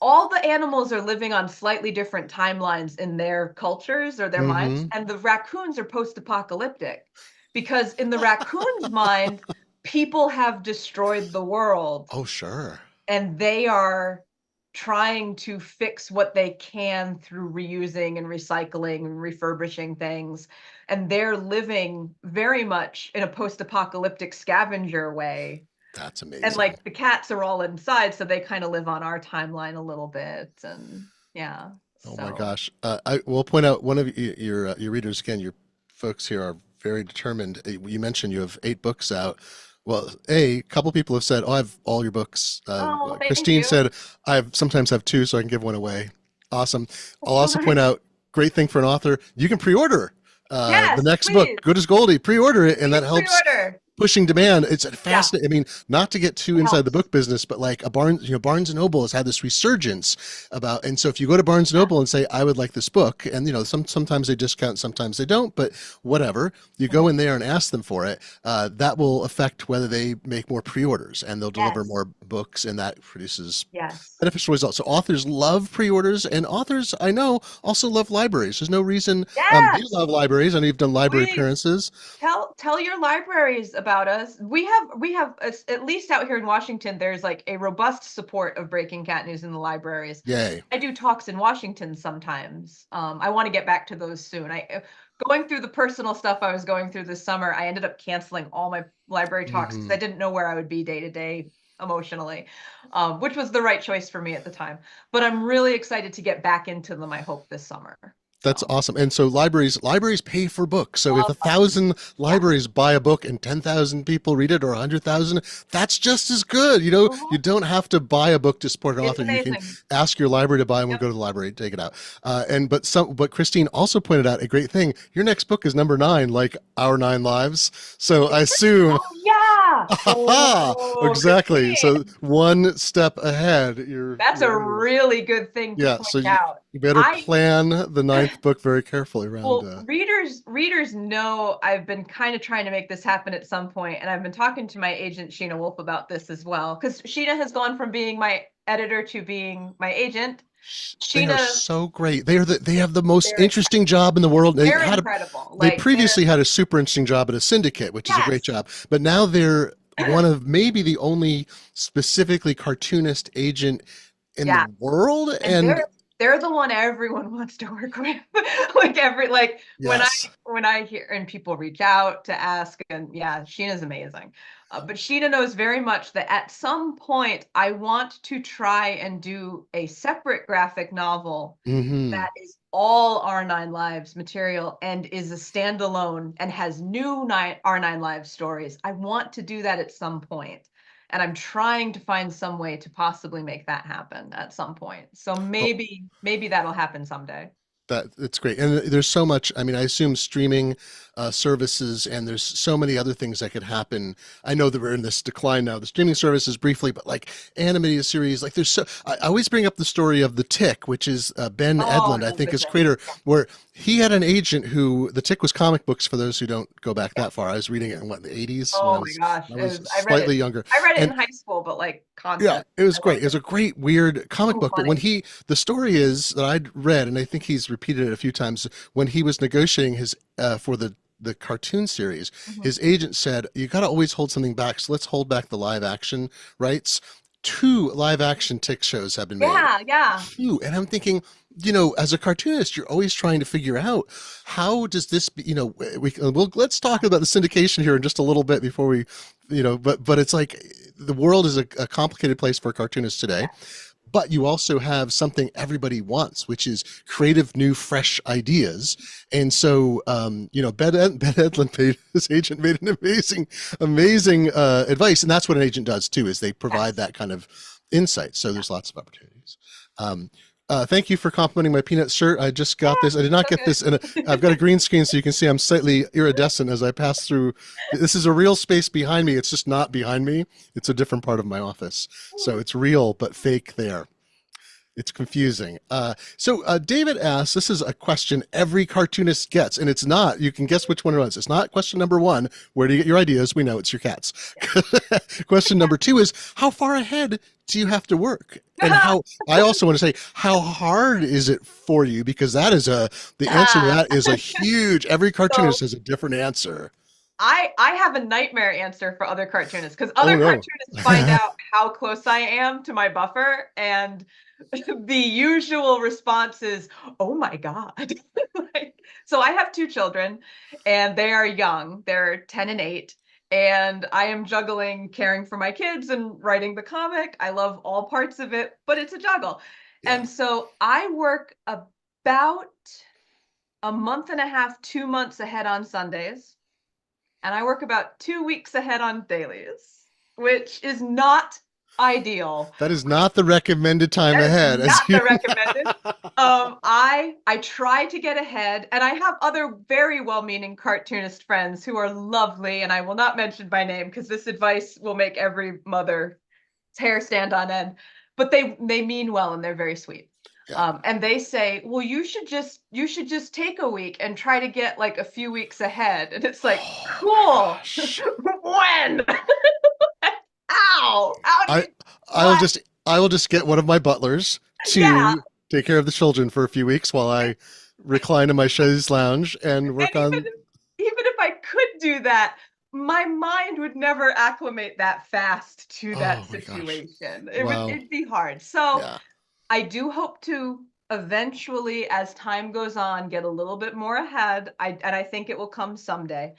all the animals are living on slightly different timelines in their cultures or their minds, hmm. and the raccoons are post-apocalyptic because in the raccoon's mind, people have destroyed the world Oh, sure. and they are trying to fix what they can through reusing and recycling and refurbishing things. And they're living very much in a post-apocalyptic scavenger way. That's And amazing. like the cats are all inside, so they kind of live on our timeline a little bit. And yeah, Oh my so. gosh. I will point out one of your readers again. Your folks here are very determined. You mentioned you have 8 books out. Well, a couple people have said, "Oh, I have all your books." Oh, thank Christine you. said, "I sometimes have 2, so I can give one away." Awesome. I'll also point out, great thing for an author, you can pre-order the Yes, next book, please, Good as Goldie. Pre-order it, and that please helps pre-order. pushing demand. It's a Yeah, fascinating. I mean, not to get too it inside the helps. book business, but like a Barnes and Noble has had this resurgence about. And so if you go to Barnes and Yeah. Noble and say, "I would like this book," and sometimes they discount, sometimes they don't, but whatever, you go Mhm. in there and ask them for it. That will affect whether they make more pre-orders, and they'll deliver Yes, more books, and that produces yes, beneficial results. So authors love pre-orders, and authors I know also love libraries. There's no reason. Do you yes. love libraries? I know you've done library Please appearances. tell your libraries about us. We have at least out here in Washington, there's like a robust support of Breaking Cat News in the libraries. Yay. I do talks in Washington sometimes. I want to get back to those soon. Going through the personal stuff I was going through this summer, I ended up canceling all my library talks because I Hmm. didn't know where I would be day to day emotionally, which was the right choice for me at the time. But I'm really excited to get back into them, I hope, this summer. That's So, awesome. And so libraries pay for books. So if love a libraries. thousand Yeah. libraries buy a book and 10,000 people read it, or 100,000, that's just as good. You Mhm. don't have to buy a book to support an It's author. You can amazing. ask your library to buy one, Yep. go to the library, take it out. But Christine also pointed out a great thing. Your next book is number 9, like Our 9 Lives. So I assume, Oh, yeah. Oh, exactly. Christine, So one step ahead. that's a You're ahead of us. really good thing to Yeah. point So out. you better I plan the 9th book very carefully around. well, readers know I've been kind of trying to make this happen at some point, and I've been talking to my agent Sheena Wolf about this as well, because Sheena has gone from being my editor to being my agent. They are Sheena, so great. They have the most they're interesting job in the world. they're incredible. They Like they're previously had a super interesting job at a syndicate, which is a great yes, job. But now they're one of maybe the only specifically cartoonist agent in the yeah. world. And And they're the one everyone wants to work with. Like when I yes, when I hear and people reach out to ask, and yeah, Sheena's amazing. But Sheena knows very much that at some point I want to try and do a separate graphic novel hmm, that is all R9 Lives material and is a standalone and has new R9 Lives stories. I want to do that at some point, and I'm trying to find some way to possibly make that happen at some point. So well, maybe that'll happen someday. that it's great. And there's so much. I mean, I assume streaming services, and there's so many other things that could happen. I know that we're in this decline now, the streaming services briefly, but like animated series, like there's so. I always bring up the story of The Tick, which is Ben Oh, Edlund, I no think, his goodness. creator, where he had an agent who The Tick was comic books. For those who don't go back Yeah. that far, I was reading it in what, the 80s when Oh my gosh. I was I read it. slightly younger, I read it in and high school, but like yeah, content. it was I great. loved It was it. a great, weird comic So book. But funny. the story is that I'd read, and I think he's repeated it a few times, when he was negotiating his for the cartoon series, Mhm. his agent said, "You got to always hold something back. So let's hold back the live action rights." 2 live action Tick shows have been made. Yeah, yeah. 2, and I'm thinking, as a cartoonist, you're always trying to figure out how does this be, let's talk about the syndication here in just a little bit before we, but it's like the world is a complicated place for cartoonists today, but you also have something everybody wants, which is creative, new, fresh ideas. And so, Ben Edlund his agent made an amazing advice, and that's what an agent does too, is they provide Yes. that kind of insight. So there's lots of opportunities. Um, thank you for complimenting my peanut shirt. I just got this. I did not So get good. this I've got a green screen, so you can see I'm slightly iridescent as I pass through. This is a real space behind me. It's just not behind me. It's a different part of my office. So it's real, but fake there. It's confusing. David asks, this is a question every cartoonist gets, and it's not, you can guess which one it was. It's not question number 1, where do you get your ideas? We know it's your cats. Question number 2 is, how far ahead do you have to work? And I also want to say, how hard is it for you? Because the answer to Ah, that is a huge, every cartoonist so has a different answer. I have a nightmare answer for other cartoonists because Oh other no. cartoonists find out how close I am to my buffer, and the usual response is, "Oh my God." Like, so I have two children, and they are young. They're 10 and 8, and I am juggling caring for my kids and writing the comic. I love all parts of it, but it's a juggle. Yeah. And so I work about a month and a half, 2 months ahead on Sundays, and I work about 2 weeks ahead on dailies, which is not ideal. That is not the recommended time That is ahead, not as you. the recommended. I try to get ahead, and I have other very well-meaning cartoonist friends who are lovely, and I will not mention by name because this advice will make every mother's hair stand on end. But they mean well and they're very sweet. Yeah. And they say, well, you should just take a week and try to get like a few weeks ahead. And it's like, Oh my cool. gosh. When? How do I you what? I will just get one of my butlers Yeah. to take care of the children for a few weeks while I recline in my chaise lounge and And work on. even if I could do that, my mind would never acclimate that fast to that Oh my gosh. situation. Wow. It'd be hard. So Yeah. I do hope to eventually, as time goes on, get a little bit more ahead. I think it will come someday.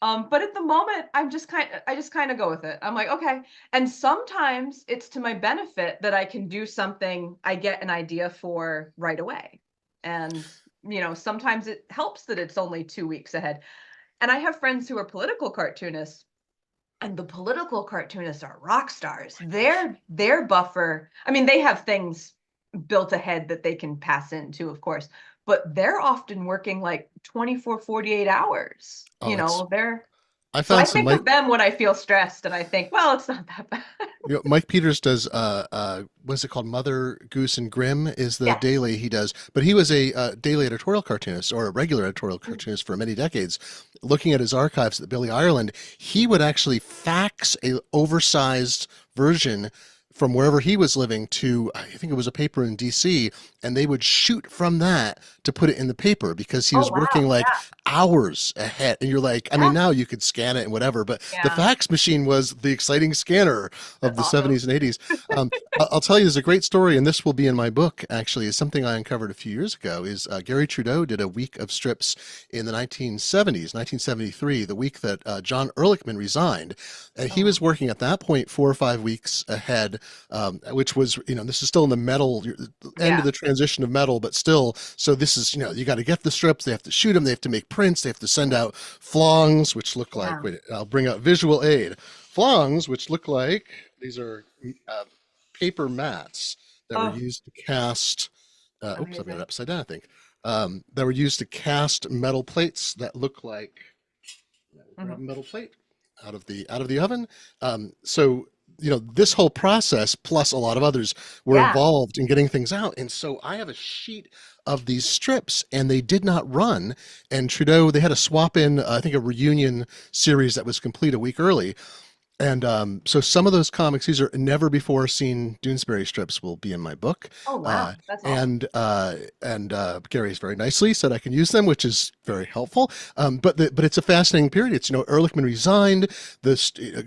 But at the moment, I just kind of go with it. I'm like, okay. And sometimes it's to my benefit that I can do something I get an idea for right away. And sometimes it helps that it's only 2 weeks ahead. And I have friends who are political cartoonists, and the political cartoonists are rock stars. Their buffer, I mean, they have things built ahead that they can pass into, of course, but they're often working like 24, 48 hours. Oh, it's. They're I so I found some think Mike. of them when I feel stressed, and I think, well, it's not that bad. Mike Peters does what's it called? Mother Goose and Grimm is the Yes. daily he does, but he was a daily editorial cartoonist or a regular editorial cartoonist for many decades. Looking at his archives at Billy Ireland, he would actually fax a oversized version from wherever he was living to, I think it was a paper in DC, and they would shoot from that to put it in the paper because he Oh, was working wow. like hours ahead. And you're like, I mean, Yeah. now you could scan it and whatever, but the Yeah. fax machine was the exciting scanner of That's the awesome. 70s and 80s. I'll tell you, there's a great story, and this will be in my book, actually, is something I uncovered a few years ago, is Gary Trudeau did a week of strips in the 1970s, 1973, the week that John Ehrlichman resigned. And he Oh, was working at that point 4 or 5 weeks ahead, which was, this is still in the metal end of yeah. the transition of metal, but still, so this is, you got to get the strips, they have to shoot them, they have to make prints, they have to send out flongs, which look like, Yeah. wait, I'll bring out visual aid. Flongs, which look like, these are uh, paper mats that were Oh, used to cast, oops, I've got it amazing. upside down, I think, that were used to cast metal plates that look like, grab a Mhm. metal plate out of the oven. So this whole process plus a lot of others were Yeah. involved in getting things out. And so I have a sheet of these strips, and they did not run. And Trudeau, they had to swap in, I think, a reunion series that was complete a week early. And so some of those comics, these are never before seen Doonesbury strips, will be in my book. Oh, Uh, wow. That's awesome. and Gary's very nicely said I can use them, which is very helpful. But it's a fascinating period. It's, Ehrlichman resigned.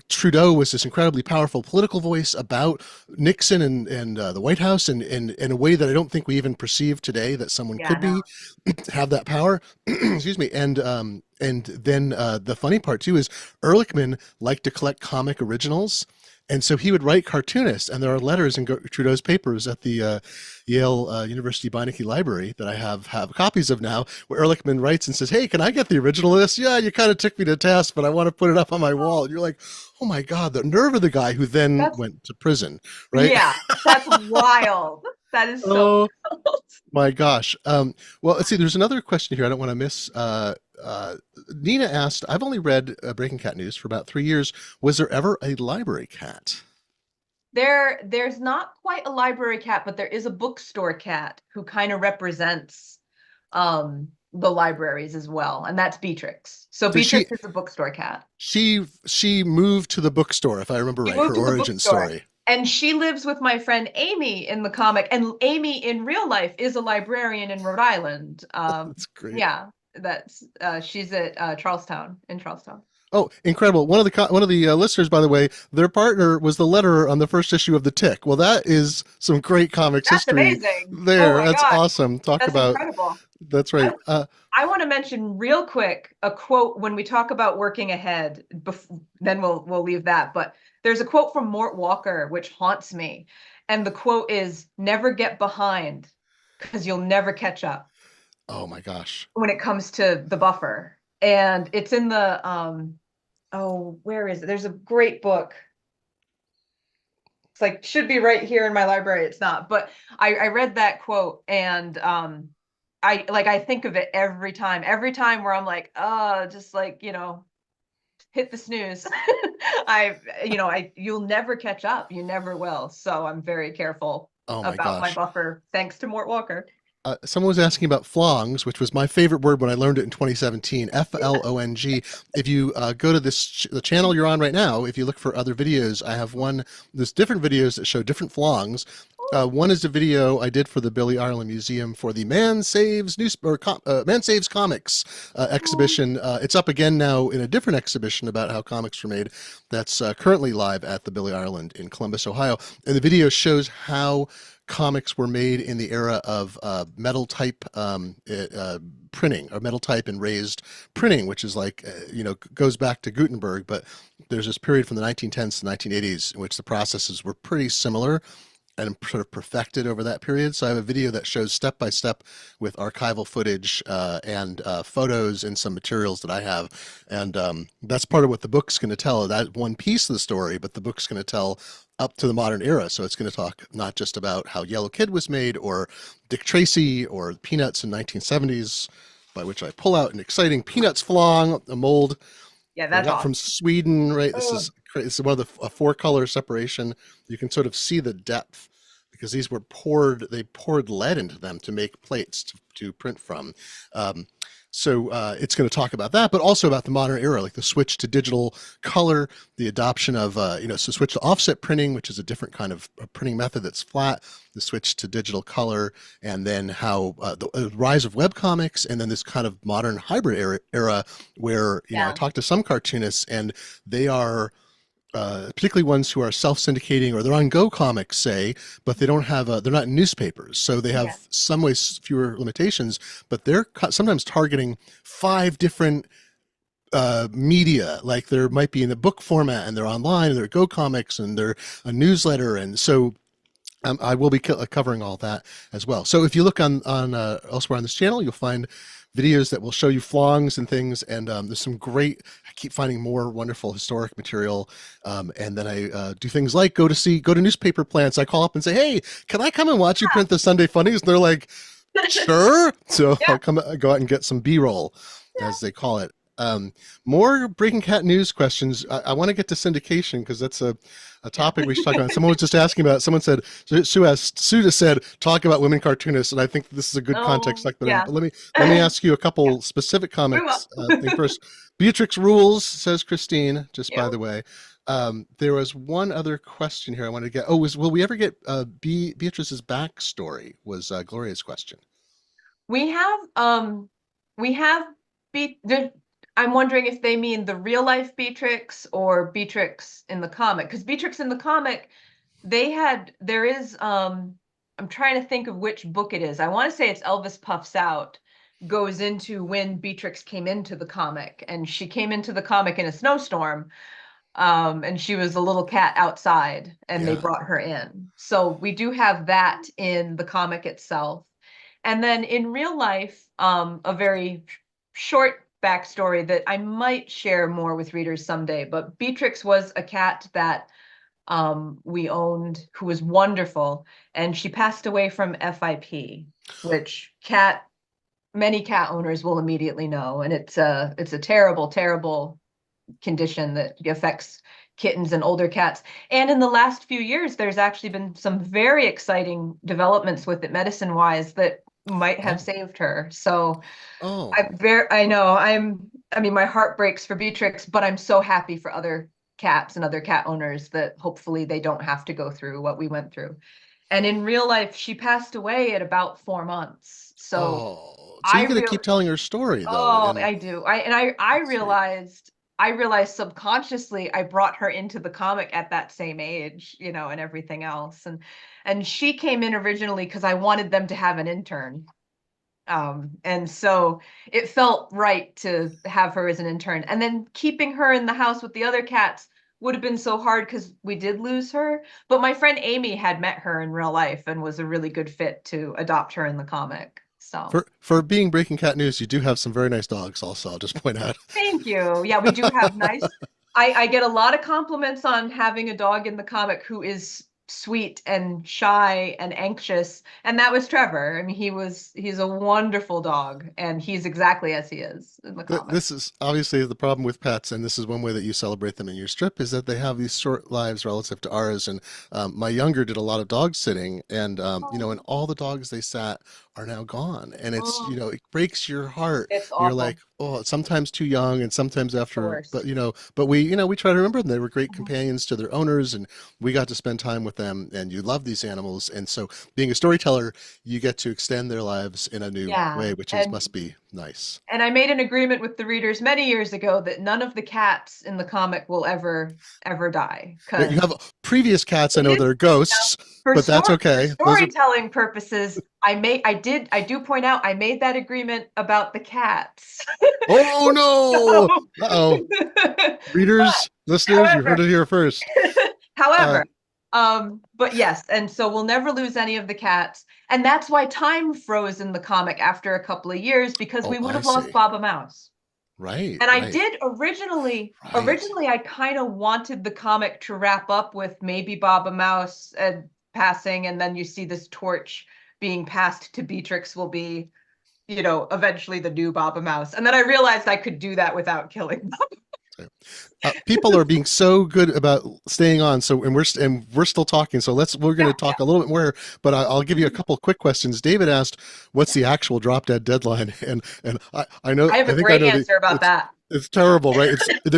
Trudeau was this incredibly powerful political voice about Nixon and the White House, and in a way that I don't think we even perceive today that someone Yeah, could no. be have that power. Excuse me. And then the funny part too is Ehrlichman liked to collect comic originals. And so he would write cartoonists, and there are letters in Trudeau's papers at the Yale University Beinecke Library that I have copies of now, where Ehrlichman writes and says, "Hey, can I get the original of this? Yeah, you kind of took me to task, but I want to put it up on my wall." And you're like, "Oh my God, the nerve of the guy who then That's went to prison, right?" Yeah, that's wild. That is so Oh wild. my gosh. Well, let's see. There's another question here I don't want to miss. Nina asked, I've only read Breaking Cat News for about 3 years. Was there ever a library cat? There's not quite a library cat, but there is a bookstore cat who kind of represents the libraries as well, and that's Beatrix. So So Beatrix is a bookstore cat. she moved to the bookstore, if I remember She right, her moved to the origin bookstore, story. and she lives with my friend Amy in the comic, and Amy in real life is a librarian in Rhode Island. That's great. Yeah, that's she's at Charlestown, in Charlestown. Oh, incredible! One of the listeners, by the way, their partner was the letterer on the first issue of The Tick. Well, that is some great comics That's history amazing. Oh there. my That's gosh, awesome. Talk that's about incredible. that's I, right. I want to mention real quick a quote when we talk about working ahead. Then we'll leave that. But there's a quote from Mort Walker which haunts me, and the quote is, "Never get behind, because you'll never catch up Oh my gosh. when it comes to the buffer." And it's in the oh, where is it? There's a great book. It's like should be right here in my library. It's not, but I read that quote and I think of it every time. Every time where I'm like, just like, hit the snooze. I you'll never catch up. You never will. So I'm very careful Oh my about my gosh. buffer, thanks to Mort Walker. Someone was asking about flongs, which was my favorite word when I learned it in 2017. Flong. If you go to the channel you're on right now, if you look for other videos, I have there's different videos that show different flongs. One is a video I did for the Billy Ireland Museum for the Man Saves Comics exhibition. It's up again now in a different exhibition about how comics were made. That's currently live at the Billy Ireland in Columbus, Ohio. And the video shows how comics were made in the era of metal type printing, or metal type and raised printing, which is like, goes back to Gutenberg, but there's this period from the 1910s to 1980s in which the processes were pretty similar and sort of perfected over that period. So I have a video that shows step by step with archival footage and photos and some materials that I have. And that's part of what the book's going to tell. That one piece of the story, but the book's going to tell up to the modern era. So it's going to talk not just about how Yellow Kid was made or Dick Tracy or Peanuts in 1970s, by which I pull out an exciting Peanuts flong, a mold Yeah, I that's got from awesome. Sweden, right? Oh, It's one of the a four color separation. You can sort of see the depth because these were they poured lead into them to make plates to print from. Um, so it's going to talk about that, but also about the modern era, like the switch to digital color, the adoption of, so switch to offset printing, which is a different kind of printing method that's flat, the switch to digital color, and then how the rise of webcomics, and then this kind of modern hybrid era where, I yeah. talked to some cartoonists and they are particularly ones who are self-syndicating or they're on Go Comics, say, but they don't have they're not newspapers, so they Yeah. have some ways fewer limitations. But they're sometimes targeting 5 different media, like there might be in the book format, and they're online, and they're Go Comics, and they're a newsletter, and so. I will be covering all that as well. So if you look on elsewhere on this channel, you'll find videos that will show you flongs and things. And there's some great. I keep finding more wonderful historic material. And then I do things like go to newspaper plants. I call up and say, "Hey, can I come and watch you print the Sunday funnies?" And they're like, "Sure." So Yeah. I'll go out and get some B-roll, as they call it. More Breaking Cat news questions. I want to get to syndication because that's a topic we should talk about. Someone was just asking about. Someone said Sue just said talk about women cartoonists, and I think this is a good context. Oh, Like, but yeah. let me ask you a Yeah. couple specific We will. comics. Thing first. Beatrix rules, says Christine. Just by Ew. the way, there was one other question here I wanted to get. Oh, will we ever get Beatrice's backstory? Was Gloria's question. We have we have be there, I'm wondering if they mean the real life Beatrix or Beatrix in the comic. Because Beatrix in the comic, there is I'm trying to think of which book it is. I want to say it's Elvis Puffs Out goes into when Beatrix came into the comic, and she came into the comic in a snowstorm. And she was a little cat outside, and they Yeah. brought her in. So we do have that in the comic itself. And then in real life, a very short backstory that I might share more with readers someday. But Beatrix was a cat that we owned who was wonderful, and she passed away from FIP, which many cat owners will immediately know, and it's a terrible, terrible condition that affects kittens and older cats. And in the last few years, there's actually been some very exciting developments with it medicine-wise that might have Oh. saved her. So Oh. I know I mean, my heart breaks for Beatrix, but I'm so happy for other cats and other cat owners that hopefully they don't have to go through what we went through. And in real life, she passed away at about 4 months. So Oh. So I you got to real keep telling her story though, oh, and I do. I realized I realized subconsciously I brought her into the comic at that same age, and everything else. And she came in originally because I wanted them to have an intern. And so it felt right to have her as an intern. And then keeping her in the house with the other cats would have been so hard because we did lose her. But my friend Amy had met her in real life and was a really good fit to adopt her in the comic. So For being Breaking Cat News, you do have some very nice dogs also, I'll just point out. thank you. Yeah, we do have nice. I get a lot of compliments on having a dog in the comic who is sweet and shy and anxious. And that was Trevor. I mean, he's a wonderful dog, and he's exactly as he is in the comic. This is obviously the problem with pets, and this is one way that you celebrate them in your strip, is that they have these short lives relative to ours. And my younger did a lot of dog sitting, and and Oh, all the dogs they sat are now gone, and it's oh, it breaks your heart. it's You're awful. like, oh, sometimes too young, and sometimes The after, worst. but we try to remember them. They were great Mhm. companions to their owners, and we got to spend time with them. And you love these animals, and so being a storyteller, you get to extend their lives in a new Yeah. way, which is And must be nice. and I made an agreement with the readers many years ago that none of the cats in the comic will ever die. Yeah, you Because have previous cats, I know they're now, ghosts, but that's for okay. Those are, storytelling purposes, I do point out I made that agreement about the cats. oh So, no! Uh-oh. Readers, listeners, you heard however, it here first. Uh, however, but yes, and so we'll never lose any of the cats. And that's why time froze in the comic after a couple of years, because oh, we would I have lost see. Baba Mouse. Right, And I right, did right. originally I kind of wanted the comic to wrap up with maybe Baba Mouse passing, and then you see this torch being passed to Beatrix will be, eventually the new Baba Mouse. And then I realized I could do that without killing People are being so good about staying on. So, and we're still talking. So we're going Yeah, to talk a little bit more. But I'll give you a yeah. couple quick questions. David asked, "What's the actual drop dead deadline?" And I know, I have I a think I great know the answer about that. it's terrible, right?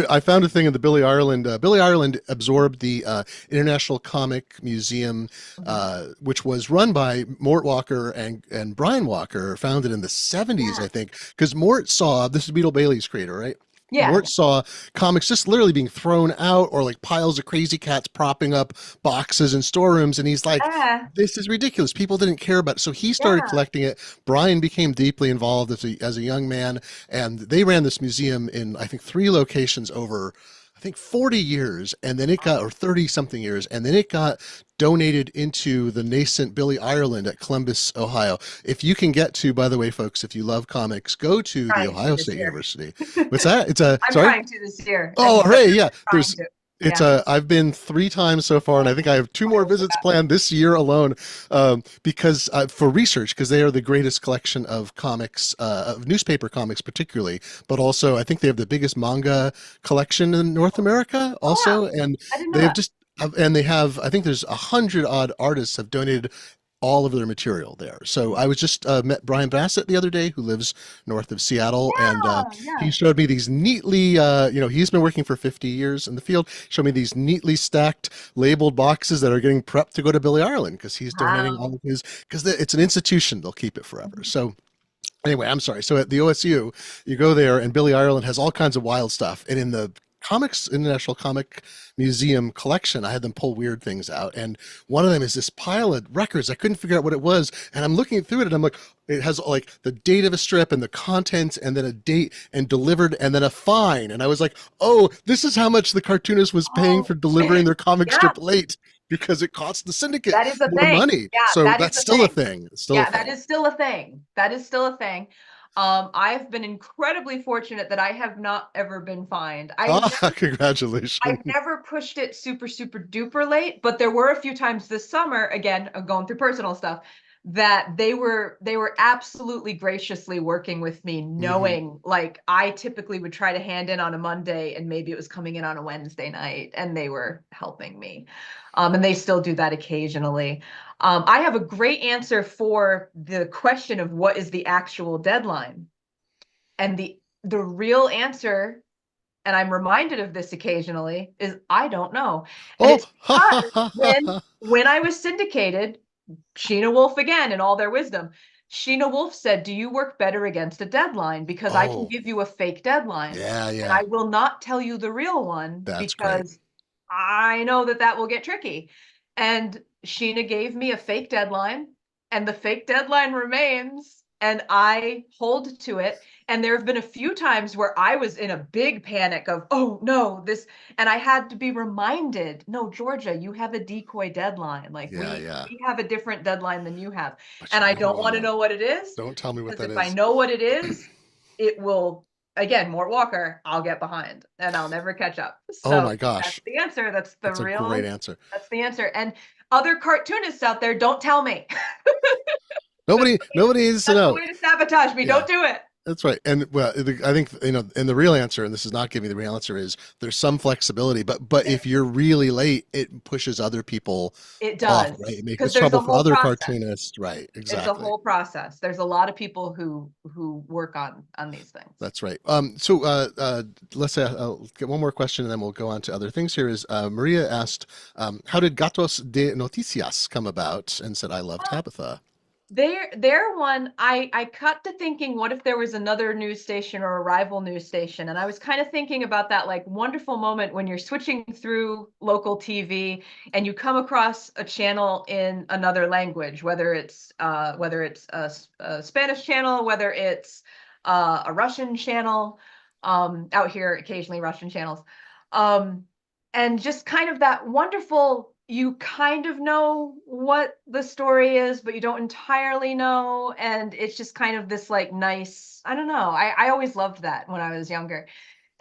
I found a thing in the Billy Ireland. Billy Ireland absorbed the International Comic Museum, Mhm. which was run by Mort Walker and Brian Walker, founded in the 70s, Yeah, I think. Because Mort saw, this is Beetle Bailey's creator, right? yeah, Mort saw comics just literally being thrown out, or like piles of crazy cats propping up boxes in storerooms, and he's like, yeah, this is ridiculous. People didn't care about it. So he started yeah. collecting it. Brian became deeply involved as a young man, and they ran this museum in, I think, 3 locations over, I think, 40 years, and then it got, or 30 something years, and then it got donated into the nascent Billy Ireland at Columbus, Ohio. If you can get to, by the way, folks, if you love comics, go to the Trying to Ohio this State year. Huniversity. What's that? It's a, I'm sorry? trying to this year, Oh, and so hooray. Yeah. trying to. It's Yeah. I've been 3 times so far, and I think I have two more visits planned this year alone, because for research, because they are the greatest collection of comics, of newspaper comics particularly, but also I think they have the biggest manga collection in North America Oh wow, also, and I didn't know they have that. just, and they have, I think there's 100 odd artists have donated all of their material there. So I was just met Brian Bassett the other day, who lives north of Seattle, and Yeah, yeah. he showed me these neatly, he's been working for 50 years in the field. Showed me these neatly stacked, labeled boxes that are getting prepped to go to Billy Ireland because he's donating all Wow. of his. Because it's an institution, they'll keep it forever. So anyway, I'm sorry. So at the OSU, you go there, and Billy Ireland has all kinds of wild stuff. And in the Comics International Comic Museum collection, I had them pull weird things out, and one of them is this pile of records. I couldn't figure out what it was, and I'm looking through it, and I'm like, it has like the date of a strip and the contents, and then a date and delivered, and then a fine. And I was like, oh, this is how much the cartoonist was paying Oh, for delivering their comic yeah, strip late, because it cost the syndicate that is a more thing. money. Yeah, So that is that's a still a thing. thing. It's still a Yeah, that thing. is still a thing. That is still a thing. I've been incredibly fortunate that I have not ever been fined. Ah, congratulations. I've never pushed it super, super duper late, but there were a few times this summer, again, going through personal stuff, that they were absolutely graciously working with me, Hmm. knowing like I typically would try to hand in on a Monday and maybe it was coming in on a Wednesday night, and they were helping me. And they still do that occasionally. I have a great answer for the question of what is the actual deadline. And the real answer, and I'm reminded of this occasionally, is I don't know. And Oh, it's because when I was syndicated, Sheena Wolf again in all their wisdom, Sheena Wolf said, do you work better against a deadline? Because I can Oh, give you a fake deadline yeah, and I yeah. will not tell you the real one That's great. because I know that that will get tricky. And Sheena gave me a fake deadline, and the fake deadline remains, and I hold to it. And there have been a few times where I was in a big panic of, oh no, this, and I had to be reminded, no, Georgia, you have a decoy deadline. Like Yeah, yeah. we have a different deadline than you have. But And you I never don't want to want to know. know what it is, Don't tell me what because that if I is. know what it is, it will, again, Mort Walker, I'll get behind and I'll never catch up. Oh So my that's gosh. the answer. That's a great answer. That's the answer. And other cartoonists out there, don't tell me. Nobody needs to That's the know. way to sabotage me. Yeah. Don't do it. That's right. And well, I think, and the real answer, and this is not giving the real answer, is there's some flexibility, but if you're really late, it pushes other people It off, does, right? It makes because there's trouble a for whole other process. cartoonists, right? It's a Exactly. whole process. There's a lot of people who work on these things. That's right. Let's say I'll get one more question and then we'll go on to other things here. Is Maria asked, how did Gatos de Noticias come about? And said, I love Tabitha. They're one I cut to thinking, what if there was another news station or a rival news station? And I was kind of thinking about that like wonderful moment when you're switching through local TV and you come across a channel in another language, whether it's a Spanish channel, whether it's a Russian channel, out here occasionally Russian channels. Um, and just kind of that wonderful, you kind of know what the story is, but you don't entirely know. And it's just kind of this like nice, I don't know. I always loved that when I was younger.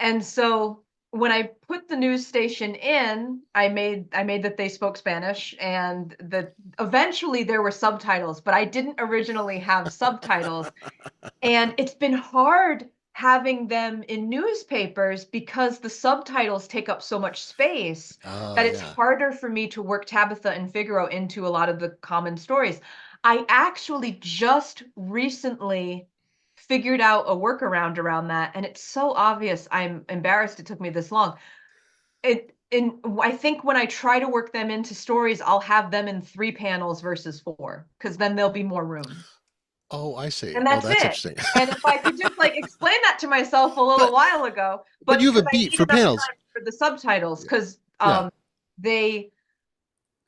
And so when I put the news station in, I made that they spoke Spanish, and that eventually there were subtitles, but I didn't originally have subtitles. And it's been hard having them in newspapers because the subtitles take up so much space Oh, that it's yeah. harder for me to work Tabitha and Figaro into a lot of the common stories. I actually just recently figured out a workaround around that, and it's so obvious. I'm embarrassed it took me this long. I think when I try to work them into stories, I'll have them in 3 panels versus 4, because then there'll be more room. Oh, I see. And Oh, that's that's it. interesting. And if I could just like explain that to myself a little but while ago, but but you have because a I beat need for enough panels. time for the subtitles, Yeah. because Yeah. they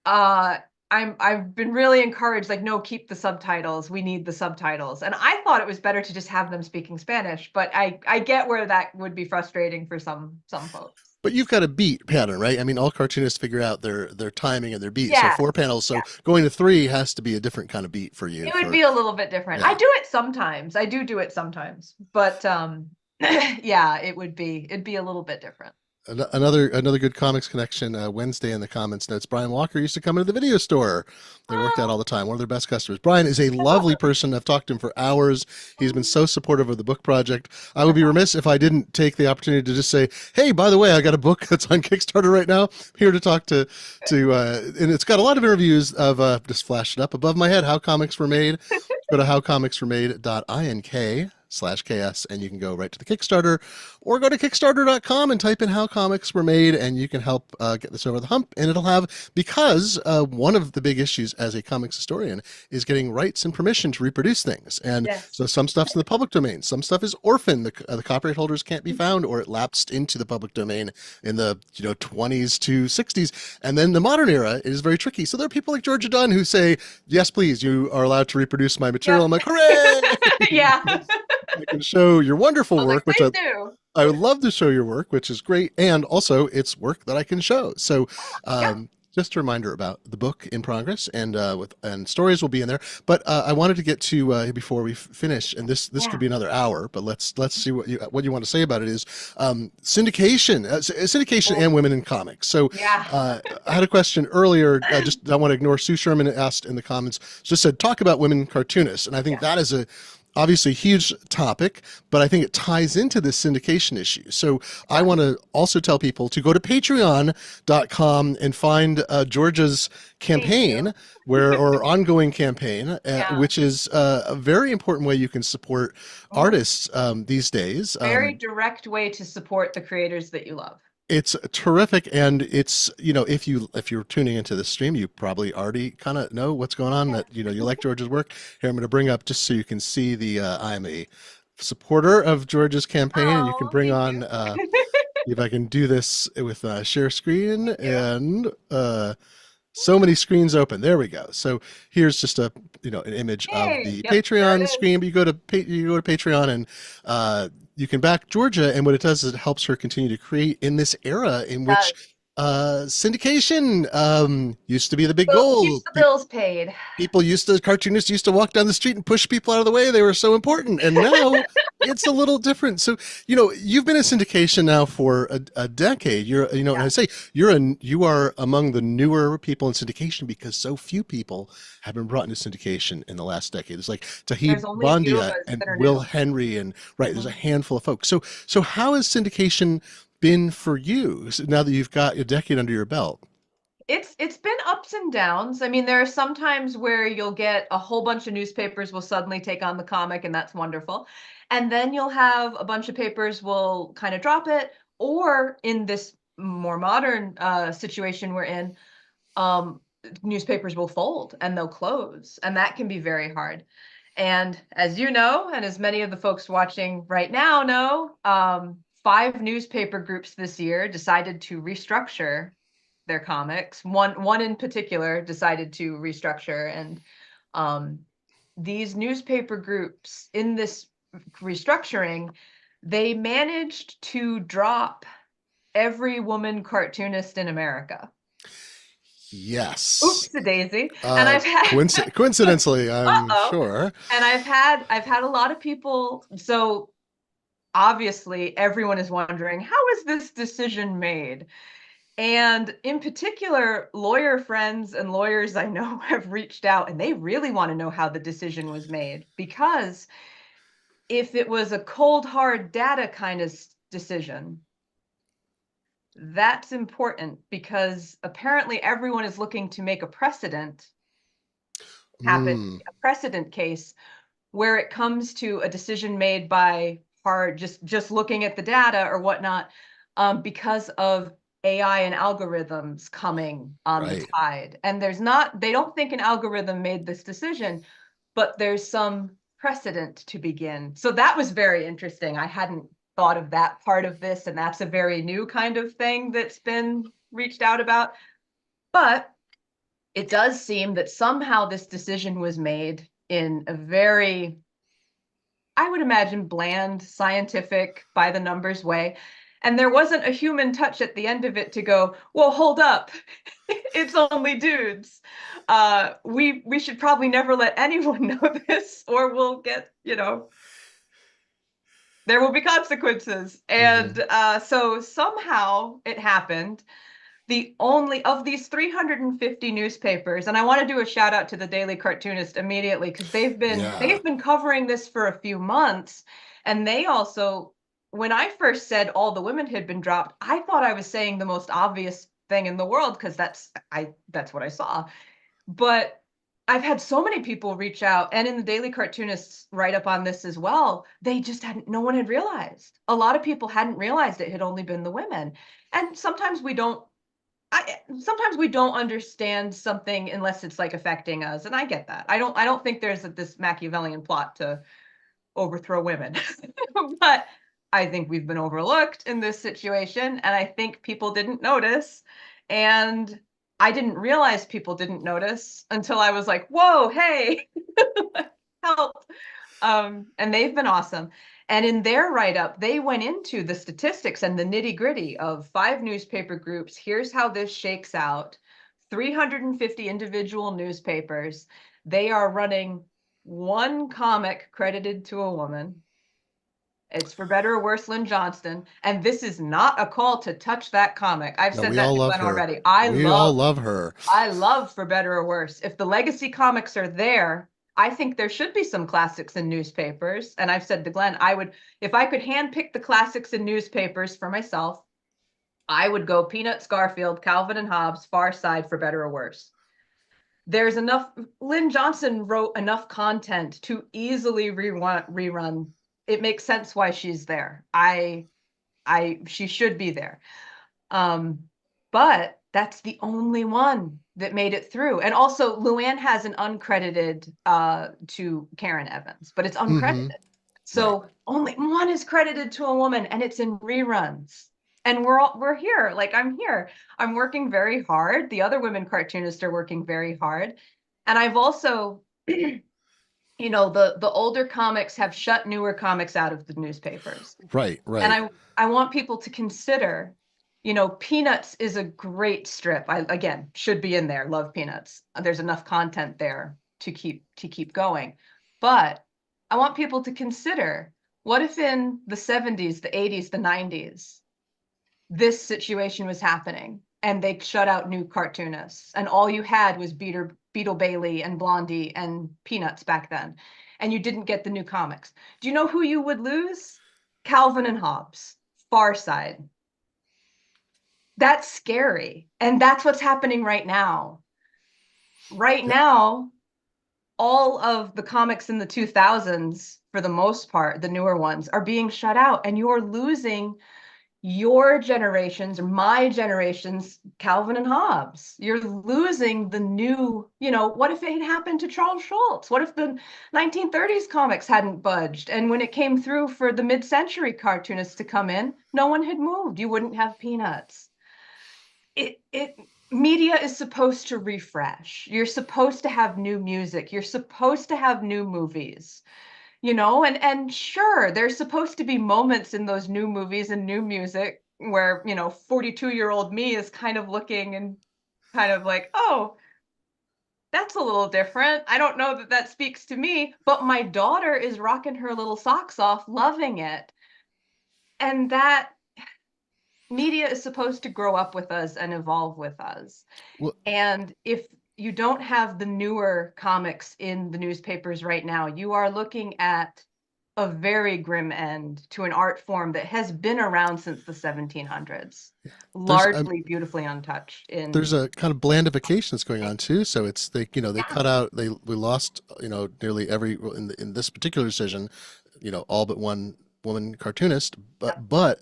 uh I've been really encouraged, like, no, keep the subtitles. We need the subtitles. And I thought it was better to just have them speaking Spanish, but I get where that would be frustrating for some folks. But you've got a beat pattern, right? I mean, all cartoonists figure out their timing and their beat. So Yeah, 4 panels. yeah. So going to 3 has to be a different kind of beat for you. It would For be a little bit different. I yeah. do it sometimes. I do it sometimes. But yeah, it'd be a little bit different. Another good comics connection. Wednesday in the comments notes, Brian Walker used to come into the video store. They worked out Oh, all the time. One of their best customers. Brian is a I love lovely it. person. I've talked to him for hours. He's been Oh, so supportive of the book project. I would that's be awesome. remiss if I didn't take the opportunity to just say, hey, by the way, I got a book that's on Kickstarter right now. I'm here to talk and it's got a lot of interviews of just flash it up above my head, how comics were made. Go to howcomicsweremade.ink/ks and you can go right to the Kickstarter, or go to kickstarter.com and type in how comics were made, and you can help get this over the hump. And it'll have, because one of the big issues as a comics historian is getting rights and permission to reproduce things. And Yes. so some stuff's in the public domain, some stuff is orphaned, the copyright holders can't be found, or it lapsed into the public domain in the 20s to 60s. And then the modern era is very tricky. So there are people like Georgia Dunn who say, yes, please, you are allowed to reproduce my material. Yep. I'm like, hooray! Yeah. I can show your I wonderful was like, work, which please do. I would love to show your work, which is great. And also it's work that I can show. So, Yeah. just a reminder about the book in progress, and stories will be in there. But I wanted to get to before we finish, and this Yeah. could be another hour, but let's see what you want to say about it. Is syndication Oh, and women in comics. So yeah. I had a question earlier. I want to ignore Sue Sherman asked in the comments. Just said talk about women cartoonists, and I think Yeah. that is obviously a huge topic, but I think it ties into this syndication issue. So I want to also tell people to go to patreon.com and find Georgia's Thank you. campaign, or ongoing campaign, Yeah. which is a very important way you can support Mhm. artists these days. Very direct way to support the creators that you love. It's terrific, and it's, if you're tuning into the stream, you probably already kind of know what's going on. Yeah. That you like George's work. Here, I'm going to bring up just so you can see the. I'm a supporter of George's campaign, and you can Oh, bring me on. too. If I can do this with share screen Yeah. and so many screens open. There we go. So here's just a an image of Hey, the yep, there it Patreon is. screen. But you go to Patreon and you can back Georgia, and what it does is it helps her continue to create in this era in which Does. syndication used to be the big Well, goal. keeps the bills paid. Cartoonists used to walk down the street and push people out of the way. They were so important. And now it's a little different. So, you've been in syndication now for a decade. And I say you are among the newer people in syndication because so few people have been brought into syndication in the last decade. It's like There's Tahib only a few of Bondia us and that are Will new. Henry, and right, there's a Mhm. handful of folks. So how has syndication been for you now that you've got a decade under your belt? It's been ups and downs. I mean, there are some times where you'll get a whole bunch of newspapers will suddenly take on the comic, and that's wonderful. And then you'll have a bunch of papers will kind of drop it, or in this more modern situation we're in, um, newspapers will fold and they'll close, and that can be very hard. And as you know, and as many of the folks watching right now know, five newspaper groups this year decided to restructure their comics. One in particular decided to restructure, and um, these newspaper groups in this restructuring, they managed to drop every woman cartoonist in America. Yes. Oops, a daisy. And I've had Coincidentally, I'm uh-oh. sure. And I've had a lot of people. So obviously everyone is wondering, how is this decision made? And in particular, lawyer friends and lawyers I know have reached out and they really want to know how the decision was made. Because if it was a cold, hard data kind of decision, that's important because apparently everyone is looking to make a Mm, precedent case where it comes to a decision made by hard, just looking at the data or whatnot, because of AI and algorithms coming on the right. tide. And they don't think an algorithm made this decision, but there's some precedent to begin. So that was very interesting. I hadn't thought of that part of this, and that's a very new kind of thing that's been reached out about. But it does seem that somehow this decision was made in a very, I would imagine, bland, scientific, by the numbers way. And there wasn't a human touch at the end of it to go, well, hold up, it's only dudes. We should probably never let anyone know this, or we'll get, there will be consequences. Hmm. And so somehow it happened. The only of these 350 newspapers, and I want to do a shout out to the Daily Cartoonist immediately because they've been Yeah. they've been covering this for a few months, and they also, when I first said all the women had been dropped, I thought I was saying the most obvious thing in the world because that's what I saw. But I've had so many people reach out, and in the Daily Cartoonists write up on this as well. They just hadn't, no one had realized. A lot of people hadn't realized it had only been the women. And sometimes we don't understand something unless it's like affecting us, and I get that. I don't think there's this Machiavellian plot to overthrow women, but I think we've been overlooked in this situation, and I think people didn't notice, and I didn't realize people didn't notice until I was like, "Whoa, hey, help!" And they've been awesome. And in their write up, they went into the statistics and the nitty gritty of five newspaper groups. Here's how this shakes out: 350 individual newspapers. They are running one comic credited to a woman. It's For Better or Worse, Lynn Johnston. And this is not a call to touch that comic. I've No, said we that all to love Glenn her. already. We all love her. I love For Better or Worse. If the legacy comics are there, I think there should be some classics in newspapers. And I've said to Glenn, if I could handpick the classics in newspapers for myself, I would go Peanuts, Garfield, Calvin and Hobbes, Far Side, For Better or Worse. There's enough, Lynn Johnson wrote enough content to easily rerun. It makes sense why she's there. She should be there. Um, but that's the only one that made it through. And also Luann has an uncredited to Karen Evans, but it's Hmm. uncredited. Right. So only one is credited to a woman and it's in reruns. And we're here. Like I'm here. I'm working very hard. The other women cartoonists are working very hard. And I've also the older comics have shut newer comics out of the newspapers. Right. And Right. I want people to consider, Peanuts is a great strip. I again should be in there. Love Peanuts. There's enough content there to keep going. But I want people to consider, what if in the 70s, the 80s, the 90s, this situation was happening and they shut out new cartoonists and all you had was Beetle Bailey and Blondie and Peanuts back then, and you didn't get the new comics. Do you know who you would lose? Calvin and Hobbes, Far Side. That's scary. And that's what's happening right now. Right Yeah. now, all of the comics in the 2000s, for the most part, the newer ones, are being shut out, and you're losing your generations or my generation's Calvin and Hobbes. You're losing the new, what if it had happened to Charles Schultz? What if the 1930s comics hadn't budged? And when it came through for the mid-century cartoonists to come in, no one had moved. You wouldn't have Peanuts. It media is supposed to refresh. You're supposed to have new music. You're supposed to have new movies. And sure, there's supposed to be moments in those new movies and new music where 42-year-old me is kind of looking and kind of like, oh, that's a little different. I don't know that that speaks to me, but my daughter is rocking her little socks off, loving it. And that media is supposed to grow up with us and evolve with us. Well, And if you don't have the newer comics in the newspapers right now, you are looking at a very grim end to an art form that has been around since the 1700s, there's largely beautifully untouched there's in. a kind of blandification that's going on too. So it's they Yeah. cut out we lost nearly every in this particular decision, all but one woman cartoonist. But